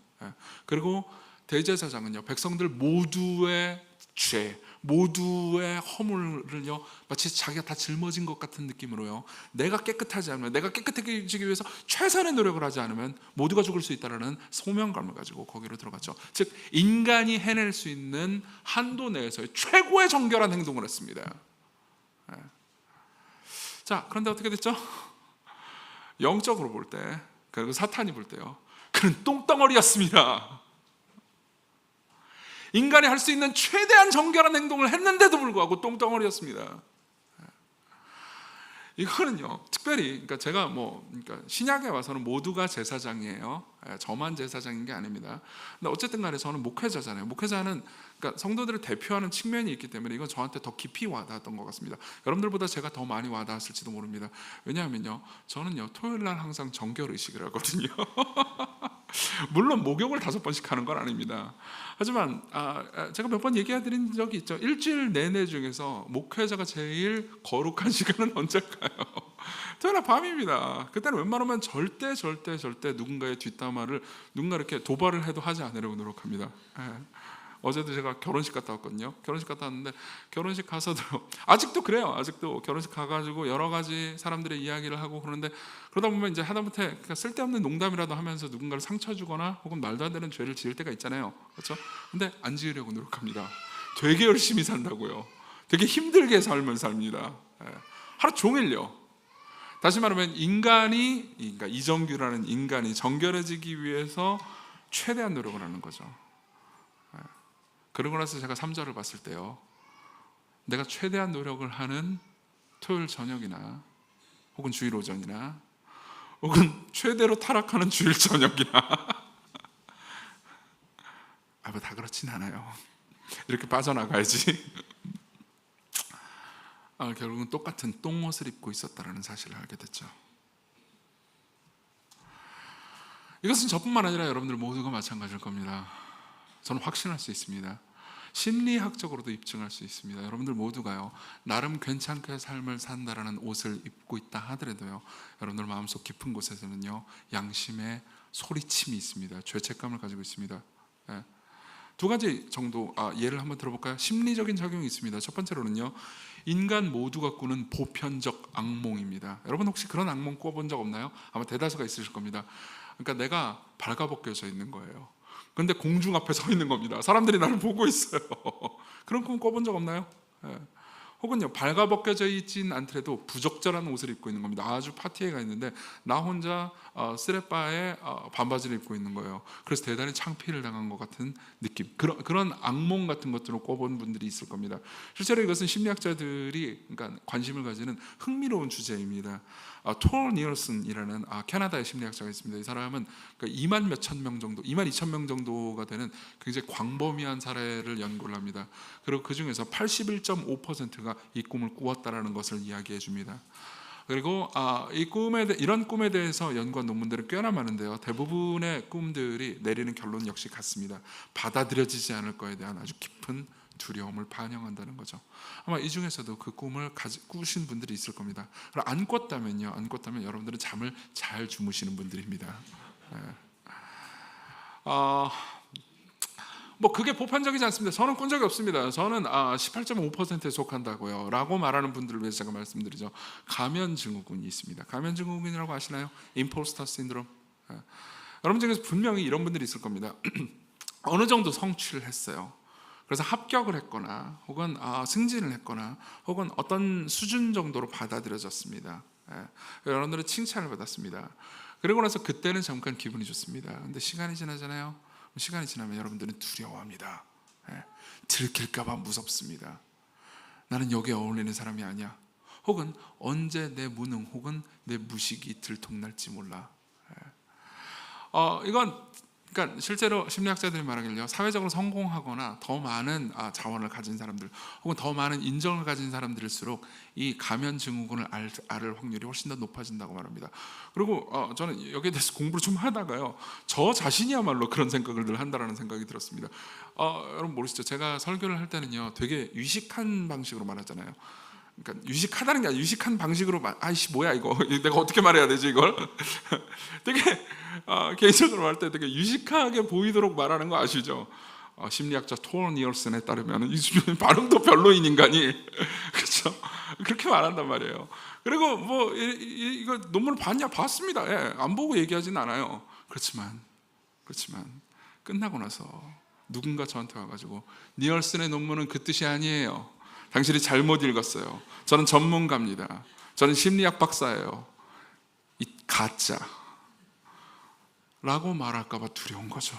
그리고 대제사장은요, 백성들 모두의 죄, 모두의 허물을요, 마치 자기가 다 짊어진 것 같은 느낌으로요, 내가 깨끗하지 않으면, 내가 깨끗해지기 위해서 최선의 노력을 하지 않으면 모두가 죽을 수 있다는 소명감을 가지고 거기로 들어갔죠. 즉, 인간이 해낼 수 있는 한도 내에서의 최고의 정결한 행동을 했습니다. 자, 그런데 어떻게 됐죠? 영적으로 볼 때, 그리고 사탄이 볼 때요, 그는 똥덩어리였습니다. 인간이 할 수 있는 최대한 정결한 행동을 했는데도 불구하고 똥덩어리였습니다. 이거는요, 특별히, 그러니까 제가 그러니까 신약에 와서는 모두가 제사장이에요. 저만 제사장인 게 아닙니다. 근데 어쨌든 간에 저는 목회자잖아요. 목회자는 그러니까 성도들을 대표하는 측면이 있기 때문에 이건 저한테 더 깊이 와닿았던 것 같습니다. 여러분들보다 제가 더 많이 와닿았을지도 모릅니다. 왜냐하면요, 저는요, 토요일 날 항상 정결 의식을 하거든요. 물론 목욕을 5번씩 하는 건 아닙니다. 하지만 제가 몇 번 얘기해드린 적이 있죠. 일주일 내내 중에서 목회자가 제일 거룩한 시간은 언제일까요? 토요일 밤입니다. 그때는 웬만하면 절대 누군가의 뒷담화를, 누군가 이렇게 도발을 해도 하지 않으려고 노력합니다. 어제도 제가 결혼식 갔다 왔거든요. 결혼식 갔다 왔는데 결혼식 가서도 아직도 그래요. 아직도 결혼식 가가지고 여러 가지 사람들의 이야기를 하고 그러는데 그러다 보면 이제 하다못해 쓸데없는 농담이라도 하면서 누군가를 상처 주거나 혹은 말도 안 되는 죄를 지을 때가 있잖아요. 그렇죠? 근데 안 지으려고 노력합니다. 되게 열심히 산다고요. 되게 힘들게 삶을 삽니다. 하루 종일요. 다시 말하면 인간이, 그러니까 이정규라는 인간이 정결해지기 위해서 최대한 노력을 하는 거죠. 그러고 나서 제가 3절을 봤을 때요, 내가 최대한 노력을 하는 토요일 저녁이나 혹은 주일 오전이나 혹은 최대로 타락하는 주일 저녁이나 뭐 다 그렇진 않아요. 이렇게 빠져나가야지. 결국은 똑같은 똥옷을 입고 있었다는 사실을 알게 됐죠. 이것은 저뿐만 아니라 여러분들 모두가 마찬가지일 겁니다. 저는 확신할 수 있습니다. 심리학적으로도 입증할 수 있습니다. 여러분들 모두가요, 나름 괜찮게 삶을 산다라는 옷을 입고 있다 하더라도요, 여러분들 마음속 깊은 곳에서는요, 양심의 소리침이 있습니다. 죄책감을 가지고 있습니다. 두 가지 정도 예를 한번 들어볼까요? 심리적인 작용이 있습니다. 첫 번째로는요, 인간 모두가 꾸는 보편적 악몽입니다. 여러분 혹시 그런 악몽 꿔본 적 없나요? 아마 대다수가 있으실 겁니다. 그러니까 내가 발가벗겨져 있는 거예요. 근데 공중 앞에 서 있는 겁니다. 사람들이 나를 보고 있어요. 그런 꿈 꿔본 적 없나요? 혹은요, 발가벗겨져 있진 않더라도 부적절한 옷을 입고 있는 겁니다. 아주 파티에 가 있는데 나 혼자 쓰레빠에 반바지를 입고 있는 거예요. 그래서 대단히 창피를 당한 것 같은 느낌, 그런 악몽 같은 것들을 꿔본 분들이 있을 겁니다. 실제로 이것은 심리학자들이 그러니까 관심을 가지는 흥미로운 주제입니다. 톨 니얼슨이라는 캐나다의 심리학자가 있습니다. 이 사람은 2만 몇천 명 정도, 2만 2천 명 정도가 되는 굉장히 광범위한 사례를 연구를 합니다. 그리고 그 중에서 81.5%가 이 꿈을 꾸었다라는 것을 이야기해 줍니다. 그리고 이런 꿈에 대해서 연구한 논문들은 꽤나 많은데요, 대부분의 꿈들이 내리는 결론 역시 같습니다. 받아들여지지 않을 거에 대한 아주 깊은 두려움을 반영한다는 거죠. 아마 이 중에서도 그 꿈을 꾸신 분들이 있을 겁니다. 그럼 안 꿨다면요, 여러분들은 잠을 잘 주무시는 분들입니다. 뭐 그게 보편적이지 않습니다. 저는 꾼 적이 없습니다. 저는 18.5%에 속한다고요 라고 말하는 분들을 위해서 제가 말씀드리죠. 가면증후군이 있습니다. 가면증후군이라고 아시나요? 임포스터 신드롬. 여러분 중에서 분명히 이런 분들이 있을 겁니다. 어느 정도 성취를 했어요. 그래서 합격을 했거나 혹은 승진을 했거나 혹은 어떤 수준 정도로 받아들여졌습니다. 여러분들은 칭찬을 받았습니다. 그리고 나서 그때는 잠깐 기분이 좋습니다. 근데 시간이 지나잖아요. 시간이 지나면 여러분들은 두려워합니다. 들킬까 봐 무섭습니다. 나는 여기에 어울리는 사람이 아니야. 혹은 언제 내 무능 혹은 내 무식이 들통날지 몰라. 이건 그러니까 실제로 심리학자들이 말하기를요, 사회적으로 성공하거나 더 많은 자원을 가진 사람들 혹은 더 많은 인정을 가진 사람들일수록 이 가면 증후군을 앓을 확률이 훨씬 더 높아진다고 말합니다. 그리고 저는 여기에 대해서 공부를 좀 하다가요, 저 자신이야말로 그런 생각을 늘 한다라는 생각이 들었습니다. 여러분 모르시죠? 제가 설교를 할 때는요, 되게 유식한 방식으로 말하잖아요. 그러니까 유식하다는 게 아니라 유식한 방식으로 아이씨 뭐야 이거 내가 어떻게 말해야 되지 이걸 되게 개인적으로 말 때 되게 유식하게 보이도록 말하는 거 아시죠? 심리학자 톨 니얼슨에 따르면 이 반응도 별로인 인간이 그렇죠? 그렇게 말한단 말이에요. 그리고 뭐 이거 논문을 봤냐? 봤습니다. 안 보고 얘기하진 않아요. 그렇지만 끝나고 나서 누군가 저한테 와가지고 니얼슨의 논문은 그 뜻이 아니에요. 당신이 잘못 읽었어요. 저는 전문가입니다. 저는 심리학 박사예요. 이 가짜 라고 말할까 봐 두려운 거죠.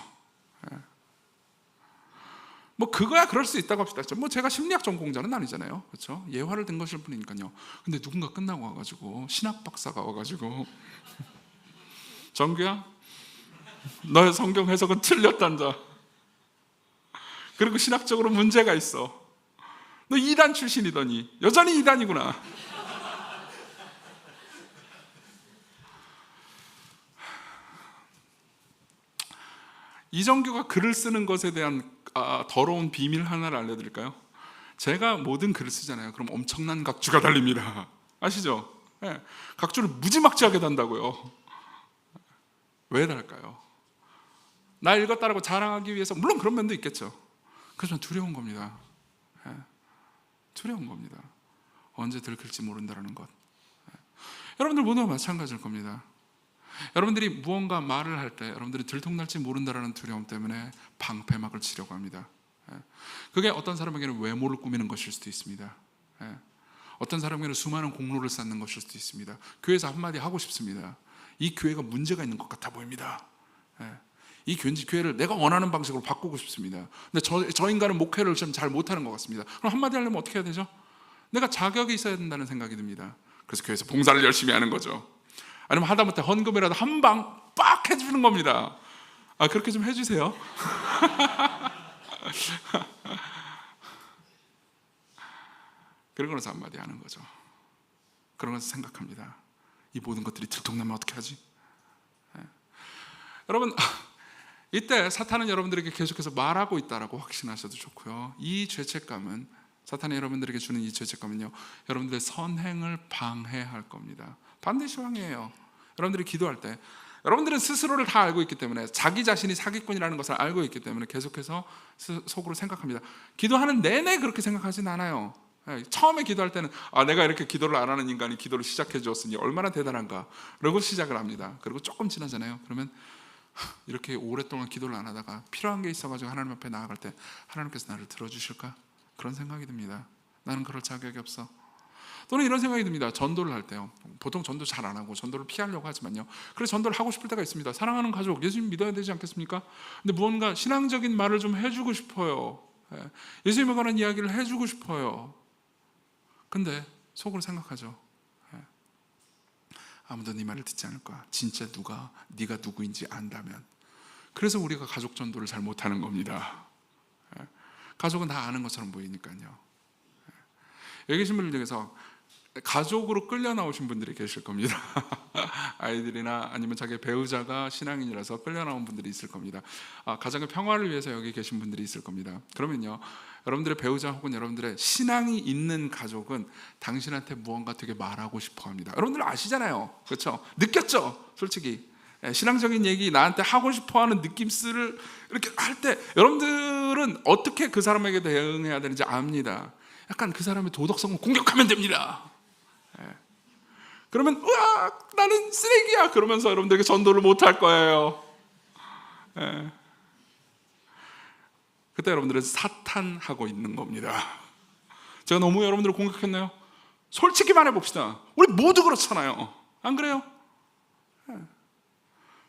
뭐 그거야 그럴 수 있다고 합시다. 뭐 제가 심리학 전공자는 아니잖아요. 그렇죠? 예화를 든 것일 뿐이니까요. 근데 누군가 끝나고 와가지고 신학 박사가 와가지고 정규야 너의 성경 해석은 틀렸단다. 그리고 신학적으로 문제가 있어. 너 2단 출신이더니 여전히 2단이구나. 이정규가 글을 쓰는 것에 대한 더러운 비밀 하나를 알려드릴까요? 제가 모든 글을 쓰잖아요. 그럼 엄청난 각주가 달립니다. 아시죠? 각주를 무지막지하게 단다고요. 왜 달까요? 나 읽었다라고 자랑하기 위해서. 물론 그런 면도 있겠죠. 그래서 두려운 겁니다. 예. 두려운 겁니다. 언제 들킬지 모른다는 것. 예. 여러분들 모두가 마찬가지일 겁니다. 여러분들이 무언가 말을 할 때 여러분들이 들통날지 모른다는 두려움 때문에 방패막을 치려고 합니다. 예. 그게 어떤 사람에게는 외모를 꾸미는 것일 수도 있습니다. 예. 어떤 사람에게는 수많은 공로를 쌓는 것일 수도 있습니다. 교회에서 한마디 하고 싶습니다. 이 교회가 문제가 있는 것 같아 보입니다. 예. 이 교회를 내가 원하는 방식으로 바꾸고 싶습니다. 근데 저 인간은 목회를 좀 잘 못하는 것 같습니다. 그럼 한마디 하려면 어떻게 해야 되죠? 내가 자격이 있어야 된다는 생각이 듭니다. 그래서 교회에서 봉사를 열심히 하는 거죠. 아니면 하다못해 헌금이라도 한 방 빡 해주는 겁니다. 그렇게 좀 해주세요. 그러고 나서 한마디 하는 거죠. 그러고 나서 생각합니다. 이 모든 것들이 들통나면 어떻게 하지? 여러분, 이때 사탄은 여러분들에게 계속해서 말하고 있다라고 확신하셔도 좋고요. 이 죄책감은, 사탄이 여러분들에게 주는 이 죄책감은요, 여러분들의 선행을 방해할 겁니다. 반드시 방해해요. 여러분들이 기도할 때 여러분들은 스스로를 다 알고 있기 때문에, 자기 자신이 사기꾼이라는 것을 알고 있기 때문에 계속해서 속으로 생각합니다. 기도하는 내내 그렇게 생각하진 않아요. 처음에 기도할 때는 내가 이렇게 기도를 안 하는 인간이 기도를 시작해 주었으니 얼마나 대단한가, 그러고 시작을 합니다. 그리고 조금 지나잖아요. 그러면 이렇게 오랫동안 기도를 안 하다가 필요한 게 있어가지고 하나님 앞에 나아갈 때 하나님께서 나를 들어주실까? 그런 생각이 듭니다. 나는 그럴 자격이 없어. 또는 이런 생각이 듭니다. 전도를 할 때요, 보통 전도 잘 안 하고 전도를 피하려고 하지만요, 그래서 전도를 하고 싶을 때가 있습니다. 사랑하는 가족, 예수님 믿어야 되지 않겠습니까? 근데 무언가 신앙적인 말을 좀 해주고 싶어요. 예수님에 관한 이야기를 해주고 싶어요. 근데 속으로 생각하죠. 아무도 네 말을 듣지 않을 거야. 진짜 네가 누구인지 안다면. 그래서 우리가 가족 전도를 잘 못하는 겁니다. 가족은 다 아는 것처럼 보이니까요. 여기 계신 분들 중에서 가족으로 끌려 나오신 분들이 계실 겁니다. 아이들이나 아니면 자기 배우자가 신앙인이라서 끌려 나온 분들이 있을 겁니다. 가정의 평화를 위해서 여기 계신 분들이 있을 겁니다. 그러면요, 여러분들의 배우자 혹은 여러분들의 신앙이 있는 가족은 당신한테 무언가 되게 말하고 싶어 합니다. 여러분들 아시잖아요. 그렇죠? 느꼈죠? 솔직히 신앙적인 얘기 나한테 하고 싶어 하는 느낌들을 이렇게 할 때 여러분들은 어떻게 그 사람에게 대응해야 되는지 압니다. 약간 그 사람의 도덕성을 공격하면 됩니다. 그러면 우와, 나는 쓰레기야 그러면서 여러분들에게 전도를 못할 거예요. 그때 여러분들은 사탄하고 있는 겁니다. 제가 너무 여러분들을 공격했나요? 솔직히 말해봅시다. 우리 모두 그렇잖아요. 안 그래요?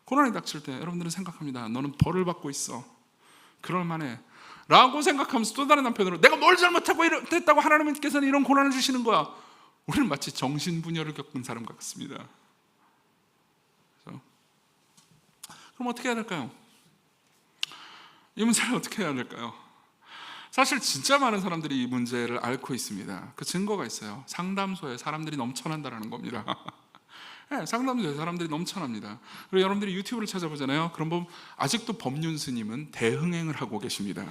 고난이 닥칠 때 여러분들은 생각합니다. 너는 벌을 받고 있어. 그럴만해 라고 생각하면서 또 다른 한편으로 내가 뭘 잘못하고 이랬다고 하나님께서는 이런 고난을 주시는 거야. 우리는 마치 정신분열을 겪은 사람 같습니다. 그럼 어떻게 해야 될까요? 이 문제를 어떻게 해야 될까요? 사실 진짜 많은 사람들이 이 문제를 앓고 있습니다. 그 증거가 있어요. 상담소에 사람들이 넘쳐난다는 겁니다. 상담소에 사람들이 넘쳐납니다. 그리고 여러분들이 유튜브를 찾아보잖아요. 그럼 보면 아직도 법륜 스님은 대흥행을 하고 계십니다.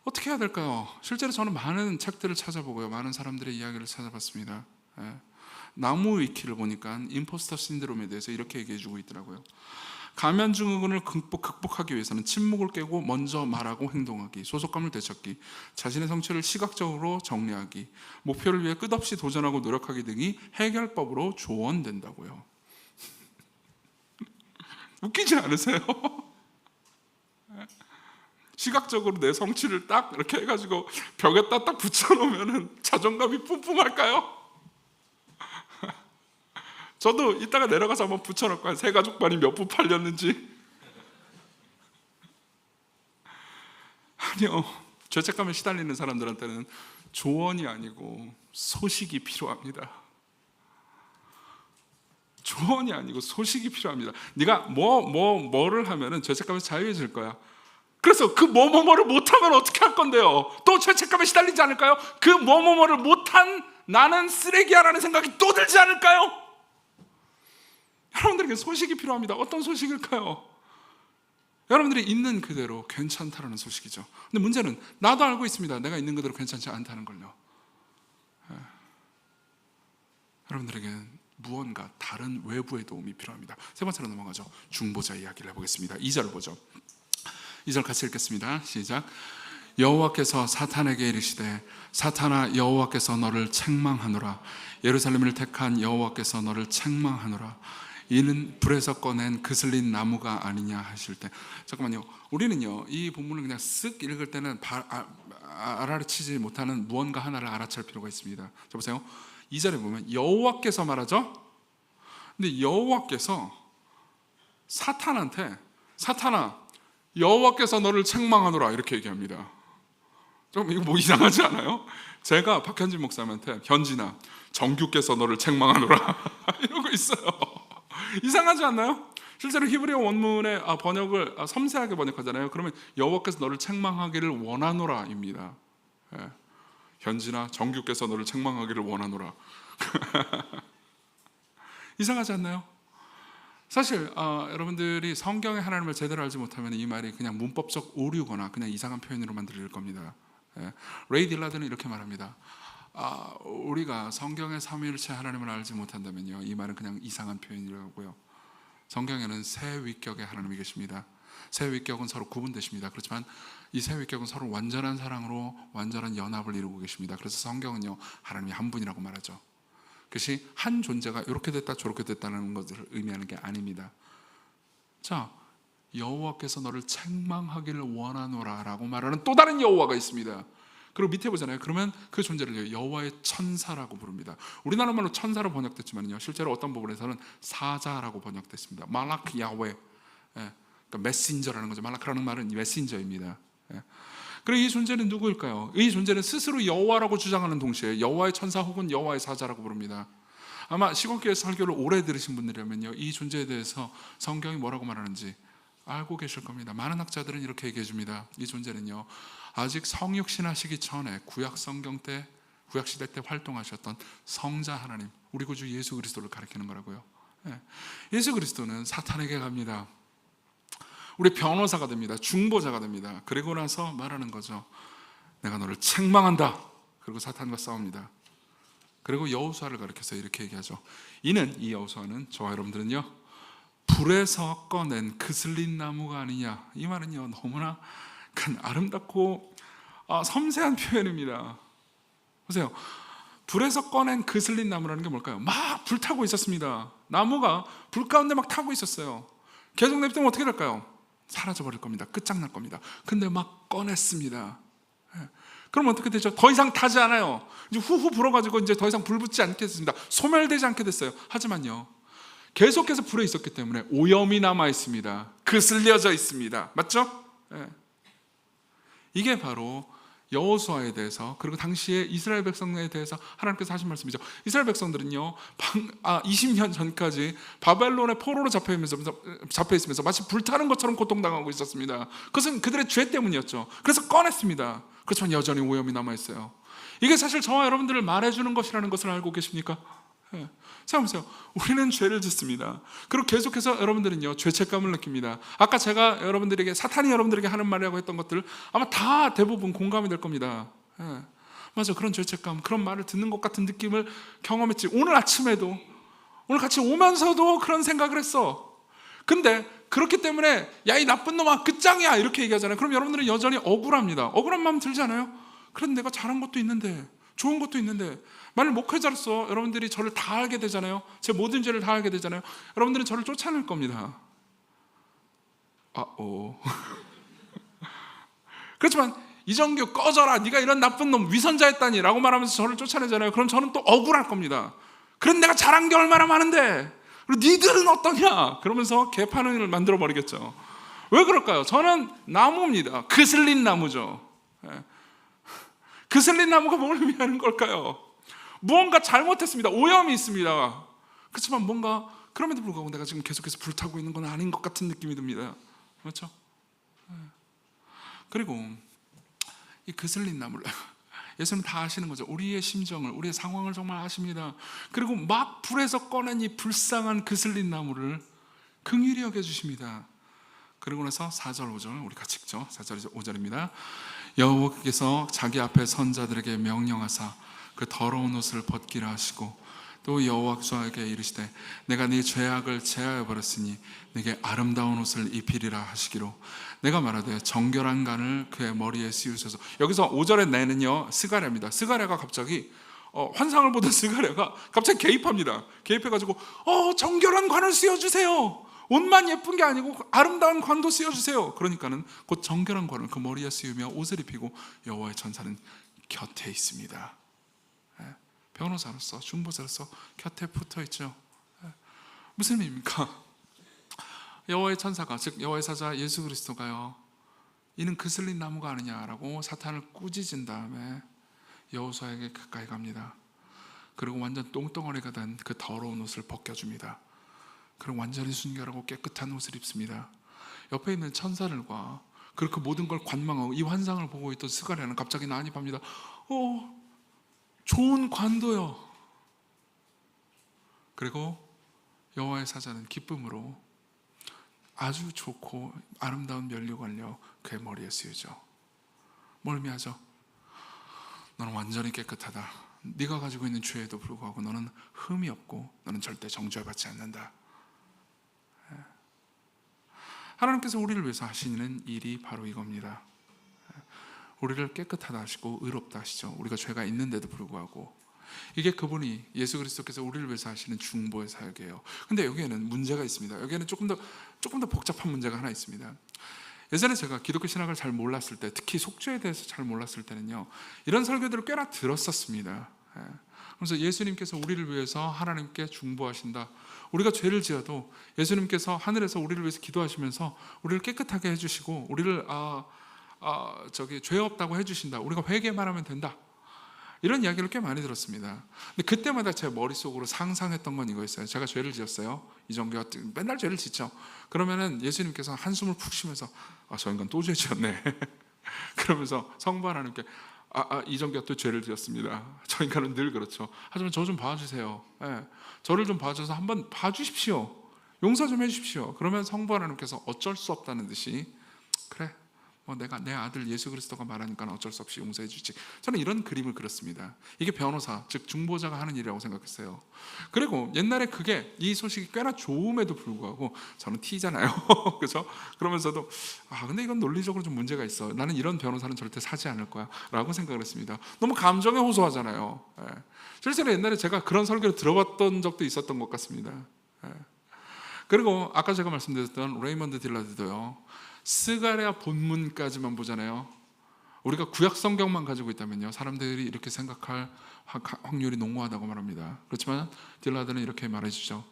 어떻게 해야 될까요? 실제로 저는 많은 책들을 찾아보고요, 많은 사람들의 이야기를 찾아봤습니다. 나무 위키를 보니까 임포스터 신드롬에 대해서 이렇게 얘기해주고 있더라고요. 가면 증후군을 극복하기 위해서는 침묵을 깨고 먼저 말하고 행동하기, 소속감을 되찾기, 자신의 성취를 시각적으로 정리하기, 목표를 위해 끝없이 도전하고 노력하기 등이 해결법으로 조언된다고요. 웃기지 않으세요? 시각적으로 내 성취를 딱 이렇게 해가지고 벽에다 딱 붙여놓으면 자존감이 뿜뿜할까요? 저도 이따가 내려가서 한번 붙여놓을 거예요. 새 가족반이 몇 부 팔렸는지. 아니요, 죄책감에 시달리는 사람들한테는 조언이 아니고 소식이 필요합니다. 조언이 아니고 소식이 필요합니다. 네가 뭐를 하면은 죄책감에서 자유해질 거야. 그래서 그 뭐를 못하면 어떻게 할 건데요? 또 죄책감에 시달리지 않을까요? 그 뭐를 못한 나는 쓰레기야라는 생각이 또 들지 않을까요? 여러분들에게 소식이 필요합니다. 어떤 소식일까요? 여러분들이 있는 그대로 괜찮다라는 소식이죠. 근데 문제는 나도 알고 있습니다. 내가 있는 그대로 괜찮지 않다는 걸요. 여러분들에게는 무언가 다른 외부의 도움이 필요합니다. 세 번째로 넘어가죠. 중보자 이야기를 해보겠습니다. 2절을 보죠. 2절 같이 읽겠습니다. 시작. 여호와께서 사탄에게 이르시되 사탄아 여호와께서 너를 책망하노라. 예루살렘을 택한 여호와께서 너를 책망하노라. 이는 불에서 꺼낸 그슬린 나무가 아니냐 하실 때, 잠깐만요. 우리는요 이 본문을 그냥 쓱 읽을 때는 알아채지 못하는 무언가 하나를 알아챌 필요가 있습니다. 자 보세요. 2절에 보면 여호와께서 말하죠. 근데 여호와께서 사탄한테 사탄아 여호와께서 너를 책망하노라 이렇게 얘기합니다. 좀 이거 뭐 이상하지 않아요? 제가 박현진 목사님한테 현진아 정규께서 너를 책망하노라 이러고 있어요. 이상하지 않나요? 실제로 히브리어 원문의 번역을 섬세하게 번역하잖아요. 그러면 여호와께서 너를 책망하기를 원하노라입니다. 예. 현진아 정규께서 너를 책망하기를 원하노라. 이상하지 않나요? 사실 여러분들이 성경의 하나님을 제대로 알지 못하면 이 말이 그냥 문법적 오류거나 그냥 이상한 표현으로만 들릴 겁니다. 예. 레이 딜라드는 이렇게 말합니다. 우리가 성경의 삼위일체 하나님을 알지 못한다면요 이 말은 그냥 이상한 표현이라고요. 성경에는 세 위격의 하나님이 계십니다. 세 위격은 서로 구분되십니다. 그렇지만 이 세 위격은 서로 완전한 사랑으로 완전한 연합을 이루고 계십니다. 그래서 성경은요 하나님이 한 분이라고 말하죠. 그것이 한 존재가 이렇게 됐다 저렇게 됐다는 것을 의미하는 게 아닙니다. 자, 여호와께서 너를 책망하기를 원하노라 라고 말하는 또 다른 여호와가 있습니다. 그리고 밑에 보잖아요. 그러면 그 존재를 여호와의 천사라고 부릅니다. 우리나라 말로 천사로 번역됐지만요 실제로 어떤 부분에서는 사자라고 번역됐습니다. 말라크 야훼, 그러니까 메신저라는 거죠. 말라크라는 말은 메신저입니다. 그리고 이 존재는 누구일까요? 이 존재는 스스로 여호와라고 주장하는 동시에 여호와의 천사 혹은 여호와의 사자라고 부릅니다. 아마 시골교회 설교를 오래 들으신 분들이라면요 이 존재에 대해서 성경이 뭐라고 말하는지 알고 계실 겁니다. 많은 학자들은 이렇게 얘기해 줍니다. 이 존재는요 아직 성육신하시기 전에 구약 성경 때 구약 시대 때 활동하셨던 성자 하나님, 우리 구주 예수 그리스도를 가리키는 거라고요. 예수 그리스도는 사탄에게 갑니다. 우리 변호사가 됩니다. 중보자가 됩니다. 그리고 나서 말하는 거죠. 내가 너를 책망한다. 그리고 사탄과 싸웁니다. 그리고 여호수아를 가리켜서 이렇게 얘기하죠. 이는 이 여호수아는 저와 여러분들은요 불에서 꺼낸 그슬린 나무가 아니냐. 이 말은요 너무나 아름답고 섬세한 표현입니다. 보세요. 불에서 꺼낸 그슬린 나무라는 게 뭘까요? 막 불타고 있었습니다. 나무가 불 가운데 막 타고 있었어요. 계속 냅두면 어떻게 될까요? 사라져 버릴 겁니다. 끝장날 겁니다. 근데 막 꺼냈습니다. 그럼 어떻게 되죠? 더 이상 타지 않아요. 이제 후후 불어가지고 이제 더 이상 불 붙지 않게 됐습니다. 소멸되지 않게 됐어요. 하지만요 계속해서 불에 있었기 때문에 오염이 남아 있습니다. 그슬려져 있습니다. 맞죠? 이게 바로 여호수아에 대해서 그리고 당시에 이스라엘 백성에 대해서 하나님께서 하신 말씀이죠. 이스라엘 백성들은요 20년 전까지 바벨론의 포로로 잡혀 있으면서 마치 불타는 것처럼 고통당하고 있었습니다. 그것은 그들의 죄 때문이었죠. 그래서 꺼냈습니다. 그렇지만 여전히 오염이 남아있어요. 이게 사실 저와 여러분들을 말해주는 것이라는 것을 알고 계십니까? 생각해보세요. 우리는 죄를 짓습니다. 그리고 계속해서 여러분들은요 죄책감을 느낍니다. 아까 제가 여러분들에게 사탄이 여러분들에게 하는 말이라고 했던 것들 아마 다 대부분 공감이 될 겁니다. 맞아, 그런 죄책감, 그런 말을 듣는 것 같은 느낌을 경험했지. 오늘 아침에도 오늘 같이 오면서도 그런 생각을 했어. 근데 그렇기 때문에 야 이 나쁜 놈아 끝장이야 이렇게 얘기하잖아요. 그럼 여러분들은 여전히 억울합니다. 억울한 마음 들지 않아요? 그런데 내가 잘한 것도 있는데 좋은 것도 있는데 만일 목회자로서 여러분들이 저를 다 알게 되잖아요. 제 모든 죄를 다 알게 되잖아요. 여러분들은 저를 쫓아낼 겁니다. 그렇지만 이정규 꺼져라, 네가 이런 나쁜 놈 위선자였다니 라고 말하면서 저를 쫓아내잖아요. 그럼 저는 또 억울할 겁니다. 그럼 내가 잘한 게 얼마나 많은데 그리고 니들은 어떠냐 그러면서 개판을 만들어 버리겠죠. 왜 그럴까요? 저는 나무입니다. 그슬린 나무죠. 그슬린 나무가 뭘 의미하는 걸까요? 무언가 잘못했습니다. 오염이 있습니다. 그렇지만 뭔가 그럼에도 불구하고 내가 지금 계속해서 불타고 있는 건 아닌 것 같은 느낌이 듭니다. 그렇죠? 그리고 이 그슬린 나무를 예수님 다 아시는 거죠. 우리의 심정을, 우리의 상황을 정말 아십니다. 그리고 막 불에서 꺼낸 이 불쌍한 그슬린 나무를 긍휼히 여겨주십니다. 그리고 나서 4절 5절 우리 같이 읽죠. 4절 5절입니다. 여호와께서 자기 앞에 선자들에게 명령하사 그 더러운 옷을 벗기라 하시고 또 여호와께서 이르시되 내가 네 죄악을 제하여 버렸으니 네게 아름다운 옷을 입히리라 하시기로 내가 말하되 정결한 간을 그의 머리에 씌우셔서. 여기서 5절의 내는요 스가랴입니다. 스가랴가 갑자기 환상을 보던 스가랴가 갑자기 개입합니다. 개입해가지고 정결한 관을 씌워주세요. 옷만 예쁜 게 아니고 아름다운 관도 씌워주세요. 그러니까는 곧 정결한 관을 그 머리에 씌우며 옷을 입히고 여호와의 천사는 곁에 있습니다. 변호사로서 중보자로서 곁에 붙어 있죠. 무슨 의미입니까? 여호와의 천사가, 즉 여호와의 사자 예수 그리스도가요, 이는 그슬린 나무가 아니냐라고 사탄을 꾸짖은 다음에 여호수아에게 가까이 갑니다. 그리고 완전 똥덩어리가 된 그 더러운 옷을 벗겨줍니다. 그리고 완전히 순결하고 깨끗한 옷을 입습니다. 옆에 있는 천사들과 그리고 그 모든 걸 관망하고 이 환상을 보고 있던 스가랴는 갑자기 난입합니다. 좋은 관도요. 그리고 여호와의 사자는 기쁨으로 아주 좋고 아름다운 면류관료 그의 머리에 씌우죠. 뭘 의미하죠? 너는 완전히 깨끗하다. 네가 가지고 있는 죄에도 불구하고 너는 흠이 없고 너는 절대 정죄받지 않는다. 하나님께서 우리를 위해서 하시는 일이 바로 이겁니다. 우리를 깨끗하다 하시고 의롭다 하시죠. 우리가 죄가 있는데도 불구하고. 이게 그분이 예수 그리스도께서 우리를 위해서 하시는 중보의 사역이에요. 근데 여기에는 문제가 있습니다. 여기에는 조금 더 복잡한 문제가 하나 있습니다. 예전에 제가 기독교 신학을 잘 몰랐을 때, 특히 속죄에 대해서 잘 몰랐을 때는요, 이런 설교들을 꽤나 들었었습니다. 그래서 예수님께서 우리를 위해서 하나님께 중보하신다. 우리가 죄를 지어도 예수님께서 하늘에서 우리를 위해서 기도하시면서 우리를 깨끗하게 해주시고 우리를 죄 없다고 해주신다. 우리가 회개만 하면 된다. 이런 이야기를 꽤 많이 들었습니다. 근데 그때마다 제 머릿속으로 상상했던 건 이거였어요. 제가 죄를 지었어요. 이정규가 맨날 죄를 짓죠. 그러면은 예수님께서 한숨을 푹 쉬면서 저 인간 또 죄 지었네. 그러면서 성부 하나님께 이정규가 또 죄를 지었습니다. 저 인간은 늘 그렇죠. 하지만 저 좀 봐주세요. 저를 좀 봐줘서 한번 봐주십시오. 용서 좀 해주십시오. 그러면 성부 하나님께서 어쩔 수 없다는 듯이 그래, 내가 내 아들 예수 그리스도가 말하니까 어쩔 수 없이 용서해 주지. 저는 이런 그림을 그렸습니다. 이게 변호사, 즉 중보자가 하는 일이라고 생각했어요. 그리고 옛날에 이 소식이 꽤나 좋음에도 불구하고 저는 T잖아요. 그렇죠? 그러면서도 근데 이건 논리적으로 좀 문제가 있어. 나는 이런 변호사는 절대 사지 않을 거야 라고 생각을 했습니다. 너무 감정에 호소하잖아요. 실제로 옛날에 제가 그런 설교를 들어봤던 적도 있었던 것 같습니다. 그리고 아까 제가 말씀드렸던 레이먼드 딜라드도요, 스가랴 본문까지만 보잖아요. 우리가 구약 성경만 가지고 있다면요, 사람들이 이렇게 생각할 확률이 농후하다고 말합니다. 그렇지만 딜라드는 이렇게 말해주죠.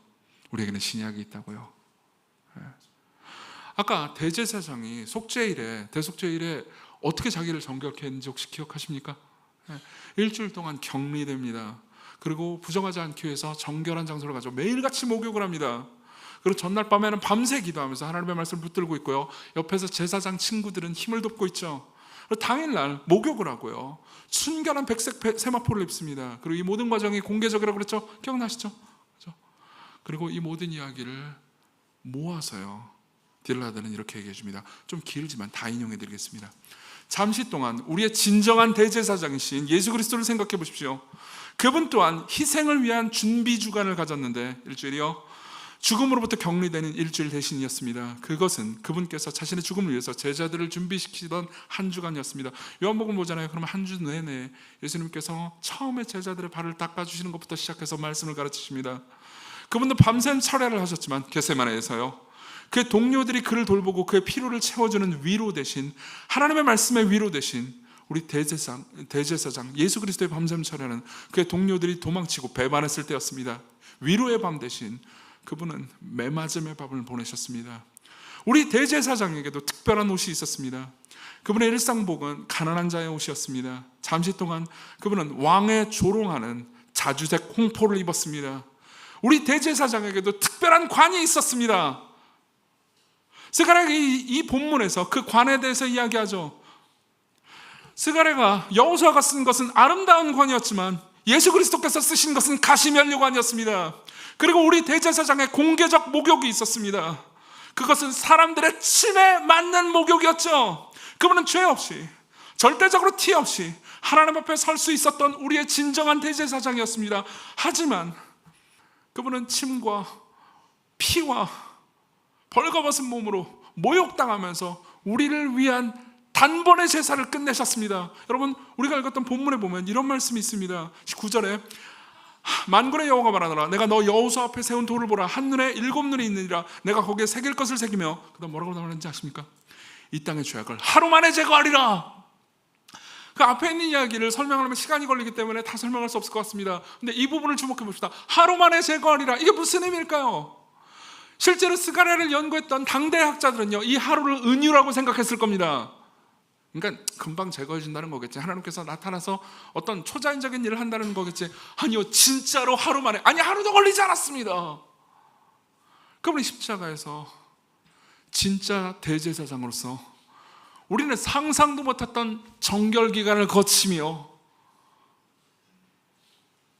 우리에게는 신약이 있다고요. 아까 대제사장이 대속죄일에 어떻게 자기를 정결케 했는지 혹시 기억하십니까? 일주일 동안 격리됩니다. 그리고 부정하지 않기 위해서 정결한 장소를 가지고 매일같이 목욕을 합니다. 그리고 전날 밤에는 밤새 기도하면서 하나님의 말씀을 붙들고 있고요, 옆에서 제사장 친구들은 힘을 돕고 있죠. 그리고 당일날 목욕을 하고요, 순결한 백색 세마포를 입습니다. 그리고 이 모든 과정이 공개적이라고 그랬죠. 기억나시죠? 그렇죠? 그리고 이 모든 이야기를 모아서요, 딜라드는 이렇게 얘기해 줍니다. 좀 길지만 다 인용해 드리겠습니다. 잠시 동안 우리의 진정한 대제사장이신 예수 그리스도를 생각해 보십시오. 그분 또한 희생을 위한 준비 주간을 가졌는데, 일주일이요, 죽음으로부터 격리되는 일주일 대신이었습니다. 그것은 그분께서 자신의 죽음을 위해서 제자들을 준비시키던 한 주간이었습니다. 요한복음 보잖아요. 그러면 한 주 내내 예수님께서 처음에 제자들의 발을 닦아주시는 것부터 시작해서 말씀을 가르치십니다. 그분도 밤샘 철야를 하셨지만 겟세마네에서요, 그의 동료들이 그를 돌보고 그의 피로를 채워주는 위로 대신, 하나님의 말씀의 위로 대신 우리 대제사장 예수 그리스도의 밤샘 철야는 그의 동료들이 도망치고 배반했을 때였습니다. 위로의 밤 대신 그분은 매맞음의 밤을 보내셨습니다. 우리 대제사장에게도 특별한 옷이 있었습니다. 그분의 일상복은 가난한 자의 옷이었습니다. 잠시 동안 그분은 왕의 조롱하는 자주색 홍포를 입었습니다. 우리 대제사장에게도 특별한 관이 있었습니다. 스가랴가 이 본문에서 그 관에 대해서 이야기하죠. 스가랴가 여호수아가 쓴 것은 아름다운 관이었지만 예수 그리스도께서 쓰신 것은 가시면류관이었습니다. 그리고 우리 대제사장의 공개적 목욕이 있었습니다. 그것은 사람들의 침에 맞는 목욕이었죠. 그분은 죄 없이, 절대적으로 티 없이 하나님 앞에 설 수 있었던 우리의 진정한 대제사장이었습니다. 하지만 그분은 침과 피와 벌거벗은 몸으로 모욕당하면서 우리를 위한 단번의 제사를 끝내셨습니다. 여러분, 우리가 읽었던 본문에 보면 이런 말씀이 있습니다. 19절에 만군의 여호와가 말하노라 내가 너 여호수 앞에 세운 돌을 보라 한눈에 7눈이 있느니라 내가 거기에 새길 것을 새기며 그다음 뭐라고 나오는지 아십니까? 이 땅의 죄악을 하루 만에 제거하리라. 그 앞에 있는 이야기를 설명하려면 시간이 걸리기 때문에 다 설명할 수 없을 것 같습니다. 근데 이 부분을 주목해 봅시다. 하루 만에 제거하리라. 이게 무슨 의미일까요? 실제로 스가랴를 연구했던 당대 학자들은요, 이 하루를 은유라고 생각했을 겁니다. 그러니까 금방 제거해 준다는 거겠지. 하나님께서 나타나서 어떤 초자연적인 일을 한다는 거겠지. 아니요, 진짜로 하루 만에, 아니 하루도 걸리지 않았습니다. 그분이 십자가에서 진짜 대제사장으로서 우리는 상상도 못했던 정결 기간을 거치며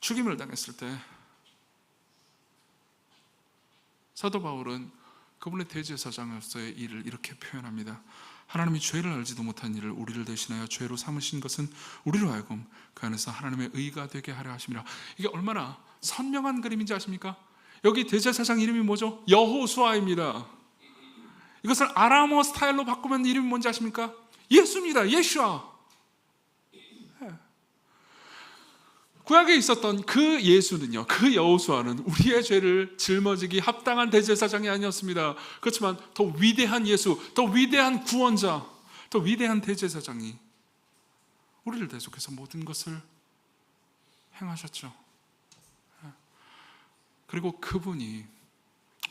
죽임을 당했을 때 사도 바울은 그분의 대제사장으로서의 일을 이렇게 표현합니다. 하나님이 죄를 알지도 못한 일을 우리를 대신하여 죄로 삼으신 것은 우리로 하여금 그 안에서 하나님의 의가 되게 하려 하심이라. 이게 얼마나 선명한 그림인지 아십니까? 여기 대제사장 이름이 뭐죠? 여호수아입니다. 이것을 아람어 스타일로 바꾸면 이름이 뭔지 아십니까? 예수입니다. 예슈아. 구약에 있었던 그 예수는요, 그 여호수아는 우리의 죄를 짊어지기 합당한 대제사장이 아니었습니다. 그렇지만 더 위대한 예수, 더 위대한 구원자, 더 위대한 대제사장이 우리를 대속해서 모든 것을 행하셨죠. 그리고 그분이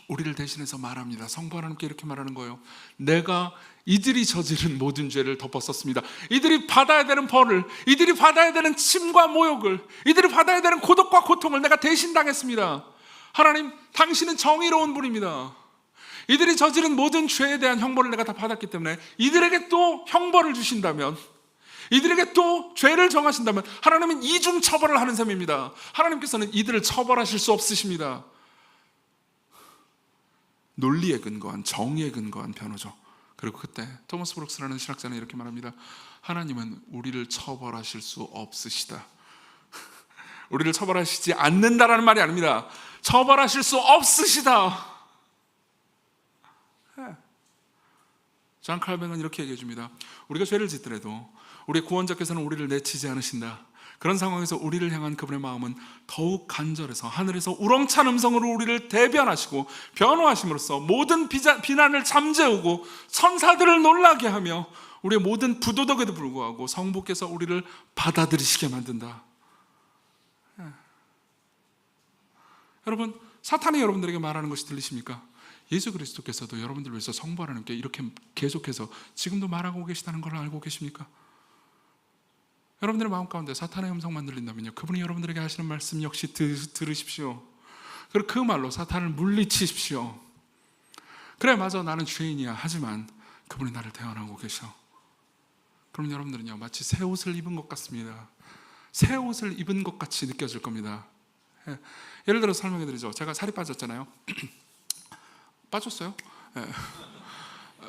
우리를 대신해서 말합니다. 성부 하나님께 이렇게 말하는 거예요. 내가 이들이 저지른 모든 죄를 덮었었습니다. 이들이 받아야 되는 벌을, 이들이 받아야 되는 침과 모욕을, 이들이 받아야 되는 고독과 고통을 내가 대신 당했습니다. 하나님, 당신은 정의로운 분입니다. 이들이 저지른 모든 죄에 대한 형벌을 내가 다 받았기 때문에 이들에게 또 형벌을 주신다면, 이들에게 또 죄를 정하신다면 하나님은 이중 처벌을 하는 셈입니다. 하나님께서는 이들을 처벌하실 수 없으십니다. 논리에 근거한, 정의에 근거한 변호죠. 그리고 그때 토마스 브룩스라는 신학자는 이렇게 말합니다. 하나님은 우리를 처벌하실 수 없으시다. 우리를 처벌하시지 않는다라는 말이 아닙니다. 처벌하실 수 없으시다. 잔 칼뱅은 이렇게 얘기해 줍니다. 우리가 죄를 짓더라도 우리의 구원자께서는 우리를 내치지 않으신다. 그런 상황에서 우리를 향한 그분의 마음은 더욱 간절해서 하늘에서 우렁찬 음성으로 우리를 대변하시고 변호하심으로써 모든 비난을 잠재우고 천사들을 놀라게 하며 우리의 모든 부도덕에도 불구하고 성부께서 우리를 받아들이시게 만든다. 여러분, 사탄이 여러분들에게 말하는 것이 들리십니까? 예수 그리스도께서도 여러분들 위해서 성부 하나님께 이렇게 계속해서 지금도 말하고 계시다는 걸 알고 계십니까? 여러분들의 마음 가운데 사탄의 음성만 들린다면요, 그분이 여러분들에게 하시는 말씀 역시 들으십시오. 그리고 그 말로 사탄을 물리치십시오. 그래, 맞아, 나는 죄인이야. 하지만 그분이 나를 대환하고 계셔. 그럼 여러분들은요, 마치 새 옷을 입은 것 같습니다. 새 옷을 입은 것 같이 느껴질 겁니다. 예를 들어 설명해 드리죠. 제가 살이 빠졌잖아요. 빠졌어요?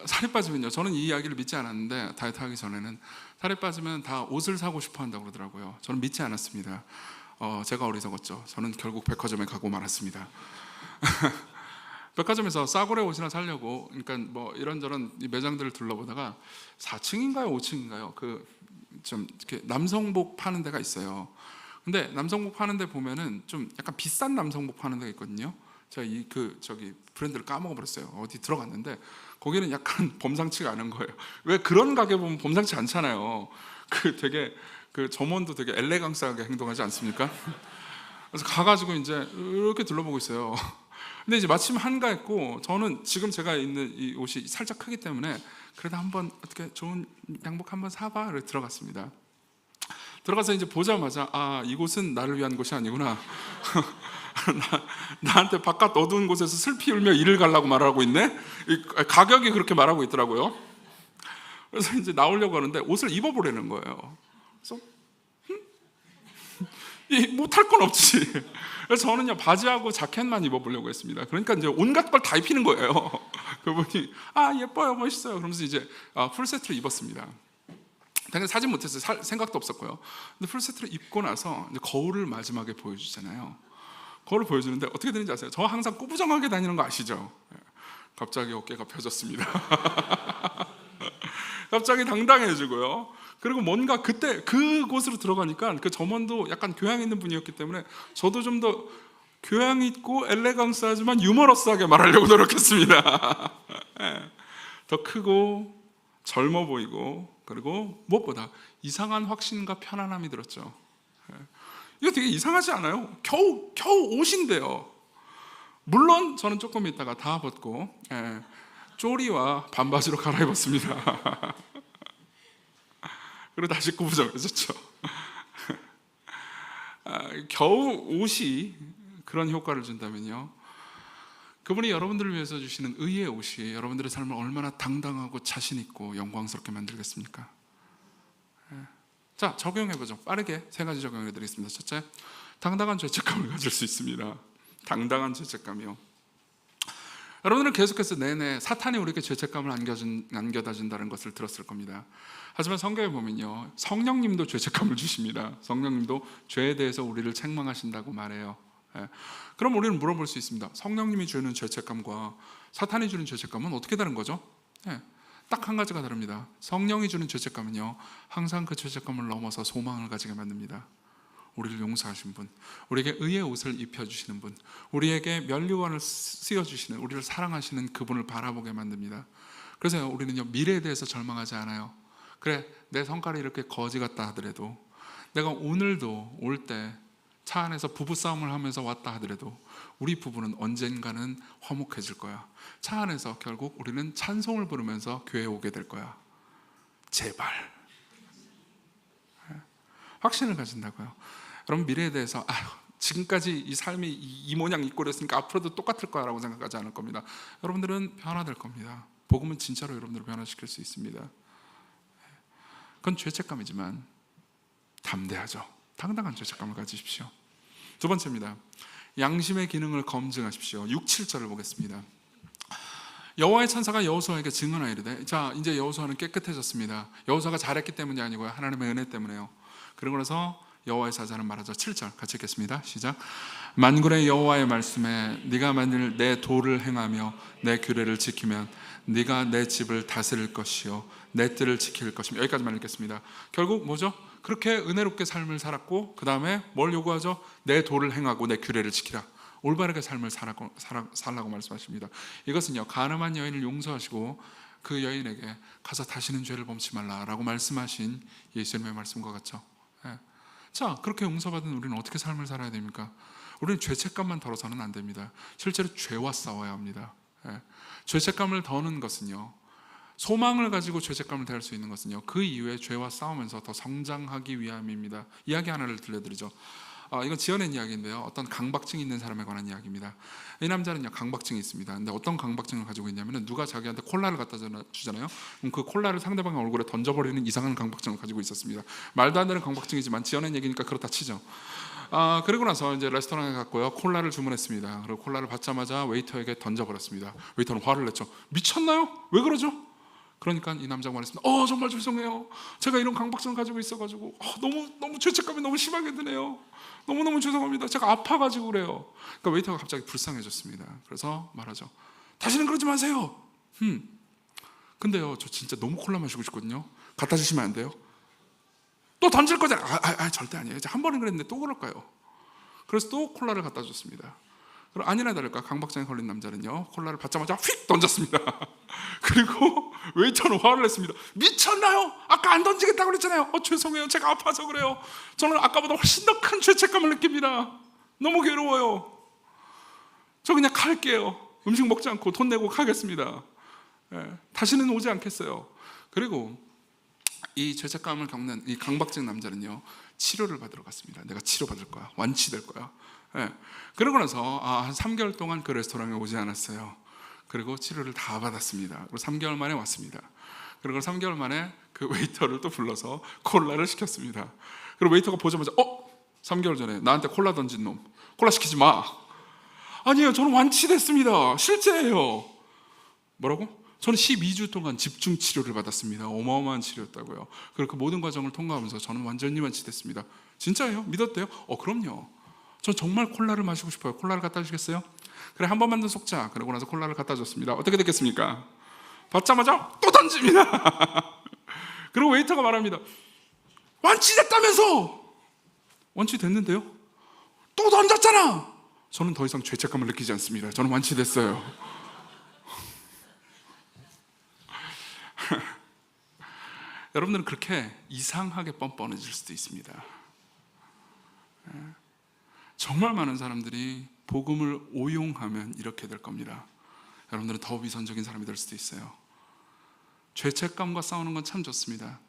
살이 빠지면요, 저는 이 이야기를 믿지 않았는데, 다이어트 하기 전에는 살이 빠지면 다 옷을 사고 싶어 한다고 그러더라고요. 저는 믿지 않았습니다. 제가 어리석었죠. 저는 결국 백화점에 가고 말았습니다. 백화점에서 싸구려 옷이나 사려고, 그러니까 뭐 이런저런 매장들을 둘러보다가 4층인가요 5층인가요 좀 이렇게 남성복 파는 데가 있어요. 근데 남성복 파는 데 보면은 좀 약간 비싼 남성복 파는 데가 있거든요. 제가 저기 브랜드를 까먹어버렸어요. 어디 들어갔는데 거기는 약간 범상치가 않은 거예요. 왜 그런 가게 보면 범상치 않잖아요. 되게 점원도 되게 엘레강스하게 행동하지 않습니까? 그래서 가가지고 이제 이렇게 둘러보고 있어요. 근데 이제 마침 한가했고, 저는 지금 제가 있는 이 옷이 살짝 크기 때문에 그래도 한번 어떻게 좋은 양복 한번 사봐. 이렇게 들어갔습니다. 들어가서 이제 보자마자 이곳은 나를 위한 곳이 아니구나. 나한테 바깥 어두운 곳에서 슬피 울며 이를 가려고 말하고 있네. 가격이 그렇게 말하고 있더라고요. 그래서 이제 나오려고 하는데 옷을 입어보려는 거예요. 그래서 못할 건 없지. 그래서 저는요, 바지하고 자켓만 입어보려고 했습니다. 그러니까 이제 온갖 걸 다 입히는 거예요. 그분이 예뻐요, 멋있어요. 그러면서 이제 풀세트를 입었습니다. 당연히 사진 못했어요. 생각도 없었고요. 근데 풀세트를 입고 나서 이제 거울을 마지막에 보여주잖아요. 거울을 보여주는데 어떻게 되는지 아세요? 저 항상 꾸부정하게 다니는 거 아시죠? 갑자기 어깨가 펴졌습니다. 갑자기 당당해지고요. 그리고 뭔가 그때 그곳으로 들어가니까 그 점원도 약간 교양 있는 분이었기 때문에 저도 좀 더 교양 있고 엘레강스하지만 유머러스하게 말하려고 노력했습니다. 더 크고 젊어 보이고, 그리고 무엇보다 이상한 확신과 편안함이 들었죠. 이거 되게 이상하지 않아요? 겨우 옷인데요. 물론 저는 조금 있다가 다 벗고 쪼리와 반바지로 갈아입었습니다. 그리고 다시 꾸부정해졌죠. 겨우 옷이 그런 효과를 준다면요, 그분이 여러분들을 위해서 주시는 의의 옷이 여러분들의 삶을 얼마나 당당하고 자신 있고 영광스럽게 만들겠습니까? 자, 적용해보죠. 빠르게 3가지 적용해드리겠습니다. 첫째, 당당한 죄책감을 가질 수 있습니다. 당당한 죄책감이요. 여러분들은 계속해서 내내 사탄이 우리에게 죄책감을 안겨다 준다는 것을 들었을 겁니다. 하지만 성경에 보면요, 성령님도 죄책감을 주십니다. 성령님도 죄에 대해서 우리를 책망하신다고 말해요. 그럼 우리는 물어볼 수 있습니다. 성령님이 주는 죄책감과 사탄이 주는 죄책감은 어떻게 다른 거죠? 딱 한 가지가 다릅니다. 성령이 주는 죄책감은요, 항상 그 죄책감을 넘어서 소망을 가지게 만듭니다. 우리를 용서하신 분, 우리에게 의의 옷을 입혀주시는 분, 우리에게 면류관을 씌워주시는, 우리를 사랑하시는 그분을 바라보게 만듭니다. 그래서 우리는요, 미래에 대해서 절망하지 않아요. 그래, 내 성깔이 이렇게 거지 같다 하더라도, 내가 오늘도 올 때 차 안에서 부부싸움을 하면서 왔다 하더라도 우리 부부는 언젠가는 화목해질 거야. 차 안에서 결국 우리는 찬송을 부르면서 교회에 오게 될 거야. 제발. 확신을 가진다고요. 여러분, 미래에 대해서 지금까지 이 삶이 이 모양 이 꼴이었으니까 앞으로도 똑같을 거야 라고 생각하지 않을 겁니다. 여러분들은 변화될 겁니다. 복음은 진짜로 여러분들을 변화시킬 수 있습니다. 그건 죄책감이지만 담대하죠. 당당한 죄책감을 가지십시오. 두 번째입니다. 양심의 기능을 검증하십시오. 6, 7절을 보겠습니다. 여호와의 천사가 여호수아에게 증언하이르되, 자, 이제 여호수아는 깨끗해졌습니다. 여호수아가 잘했기 때문이 아니고요, 하나님의 은혜 때문에요. 그러고 나서 여호와의 사자는 말하죠. 7절 같이 읽겠습니다. 시작. 만군의 여호와의 말씀에 네가 만일 내 도를 행하며 내 규례를 지키면 네가 내 집을 다스릴 것이요 내 뜰을 지킬 것이며. 여기까지만 읽겠습니다. 결국 뭐죠? 그렇게 은혜롭게 삶을 살았고, 그 다음에 뭘 요구하죠? 내 도를 행하고 내 규례를 지키라. 올바르게 삶을 살라고 말씀하십니다. 이것은요, 가늠한 여인을 용서하시고 그 여인에게 가서 다시는 죄를 범치 말라라고 말씀하신 예수님의 말씀과 같죠. 자, 그렇게 용서받은 우리는 어떻게 삶을 살아야 됩니까? 우리는 죄책감만 덜어서는 안 됩니다. 실제로 죄와 싸워야 합니다. 죄책감을 더는 것은요, 소망을 가지고 죄책감을 대할 수 있는 것은요, 그 이후에 죄와 싸우면서 더 성장하기 위함입니다. 이야기 하나를 들려드리죠. 이건 지어낸 이야기인데요, 어떤 강박증이 있는 사람에 관한 이야기입니다. 이 남자는요, 강박증이 있습니다. 근데 어떤 강박증을 가지고 있냐면은, 누가 자기한테 콜라를 갖다 주잖아요. 그럼 그 콜라를 상대방의 얼굴에 던져버리는 이상한 강박증을 가지고 있었습니다. 말도 안 되는 강박증이지만 지어낸 얘기니까 그렇다 치죠. 그리고 나서 이제 레스토랑에 갔고요, 콜라를 주문했습니다. 그리고 콜라를 받자마자 웨이터에게 던져버렸습니다. 웨이터는 화를 냈죠. 미쳤나요? 왜 그러죠? 그러니까 이 남자가 말했습니다. 정말 죄송해요. 제가 이런 강박증을 가지고 있어가지고 너무 죄책감이 너무 심하게 드네요. 너무너무 죄송합니다. 제가 아파가지고 그래요. 그러니까 웨이터가 갑자기 불쌍해졌습니다. 그래서 말하죠. 다시는 그러지 마세요. 근데요, 저 진짜 너무 콜라 마시고 싶거든요. 갖다 주시면 안 돼요? 또 던질 거잖아요. 절대 아니에요. 한 번은 그랬는데 또 그럴까요? 그래서 또 콜라를 갖다 줬습니다. 그럼 아니나 다를까 강박증에 걸린 남자는요, 콜라를 받자마자 휙 던졌습니다. 그리고 웨이터는 화를 냈습니다. 미쳤나요? 아까 안 던지겠다고 그랬잖아요. 죄송해요. 제가 아파서 그래요. 저는 아까보다 훨씬 더 큰 죄책감을 느낍니다. 너무 괴로워요. 저 그냥 갈게요. 음식 먹지 않고 돈 내고 가겠습니다. 다시는 오지 않겠어요. 그리고 이 죄책감을 겪는 이 강박증 남자는요, 치료를 받으러 갔습니다. 내가 치료받을 거야. 완치될 거야. 그러고 나서 한 3개월 동안 그 레스토랑에 오지 않았어요. 그리고 치료를 다 받았습니다. 그리고 3개월 만에 왔습니다. 그리고 3개월 만에 그 웨이터를 또 불러서 콜라를 시켰습니다. 그리고 웨이터가 보자마자 3개월 전에 나한테 콜라 던진 놈, 콜라 시키지 마. 아니에요, 저는 완치됐습니다. 실제예요. 뭐라고? 저는 12주 동안 집중 치료를 받았습니다. 어마어마한 치료였다고요. 그리고 그 모든 과정을 통과하면서 저는 완전히 완치됐습니다. 진짜예요? 믿었대요? 그럼요. 저 정말 콜라를 마시고 싶어요. 콜라를 갖다 주시겠어요? 그래, 한 번만 더 속자. 그러고 나서 콜라를 갖다 줬습니다. 어떻게 됐겠습니까? 받자마자 또 던집니다. 그리고 웨이터가 말합니다. 완치됐다면서! 완치됐는데요? 또 던졌잖아! 저는 더 이상 죄책감을 느끼지 않습니다. 저는 완치됐어요. 여러분들은 그렇게 이상하게 뻔뻔해질 수도 있습니다. 정말 많은 사람들이 복음을 오용하면 이렇게 될 겁니다. 여러분들은 더 위선적인 사람이 될 수도 있어요. 죄책감과 싸우는 건 참 좋습니다.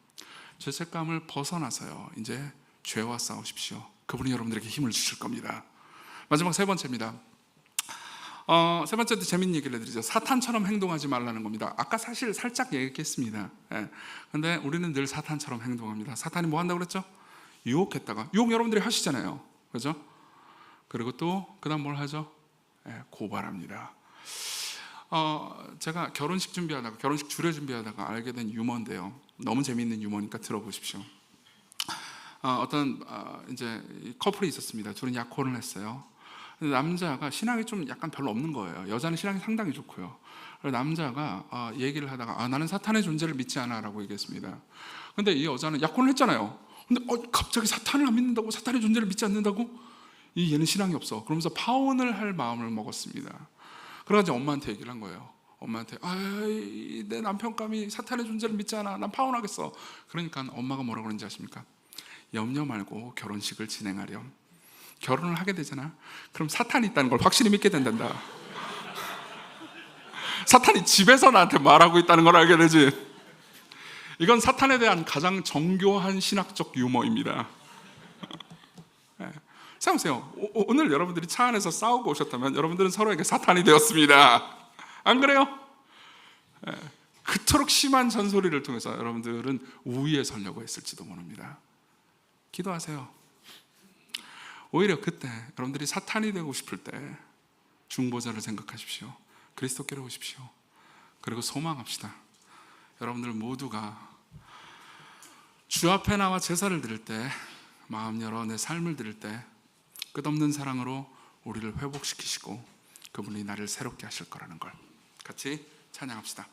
죄책감을 벗어나서요, 이제 죄와 싸우십시오. 그분이 여러분들에게 힘을 주실 겁니다. 마지막 세 번째입니다. 세 번째도 재밌는 얘기를 해드리죠. 사탄처럼 행동하지 말라는 겁니다. 아까 사실 살짝 얘기했습니다. 근데 우리는 늘 사탄처럼 행동합니다. 사탄이 뭐 한다고 그랬죠? 유혹했다가, 유혹 여러분들이 하시잖아요. 그죠? 그리고 또 그다음 뭘 하죠? 고발합니다. 제가 결혼식 준비하다가, 결혼식 주례 준비하다가 알게 된 유머인데요. 너무 재미있는 유머니까 들어보십시오. 어떤 이제 커플이 있었습니다. 둘은 약혼을 했어요. 근데 남자가 신앙이 좀 약간 별로 없는 거예요. 여자는 신앙이 상당히 좋고요. 그래서 남자가 얘기를 하다가 나는 사탄의 존재를 믿지 않아라고 얘기했습니다. 근데 이 여자는 약혼을 했잖아요. 근데 갑자기 사탄을 안 믿는다고, 사탄의 존재를 믿지 않는다고? 얘는 신앙이 없어. 그러면서 파혼을 할 마음을 먹었습니다. 그래가지고 엄마한테 얘기를 한 거예요. 엄마한테 내 남편감이 사탄의 존재를 믿지 않아. 난 파혼하겠어. 그러니까 엄마가 뭐라고 그러는지 아십니까? 염려 말고 결혼식을 진행하렴. 결혼을 하게 되잖아. 그럼 사탄이 있다는 걸 확실히 믿게 된단다. 사탄이 집에서 나한테 말하고 있다는 걸 알게 되지. 이건 사탄에 대한 가장 정교한 신학적 유머입니다. 생각하세요. 오늘 여러분들이 차 안에서 싸우고 오셨다면 여러분들은 서로에게 사탄이 되었습니다. 안 그래요? 그토록 심한 잔소리를 통해서 여러분들은 우위에 서려고 했을지도 모릅니다. 기도하세요. 오히려 그때 여러분들이 사탄이 되고 싶을 때 중보자를 생각하십시오. 그리스도께로 오십시오. 그리고 소망합시다. 여러분들 모두가 주 앞에 나와 제사를 드릴 때, 마음 열어 내 삶을 드릴 때 끝없는 사랑으로 우리를 회복시키시고 그분이 나를 새롭게 하실 거라는 걸 같이 찬양합시다.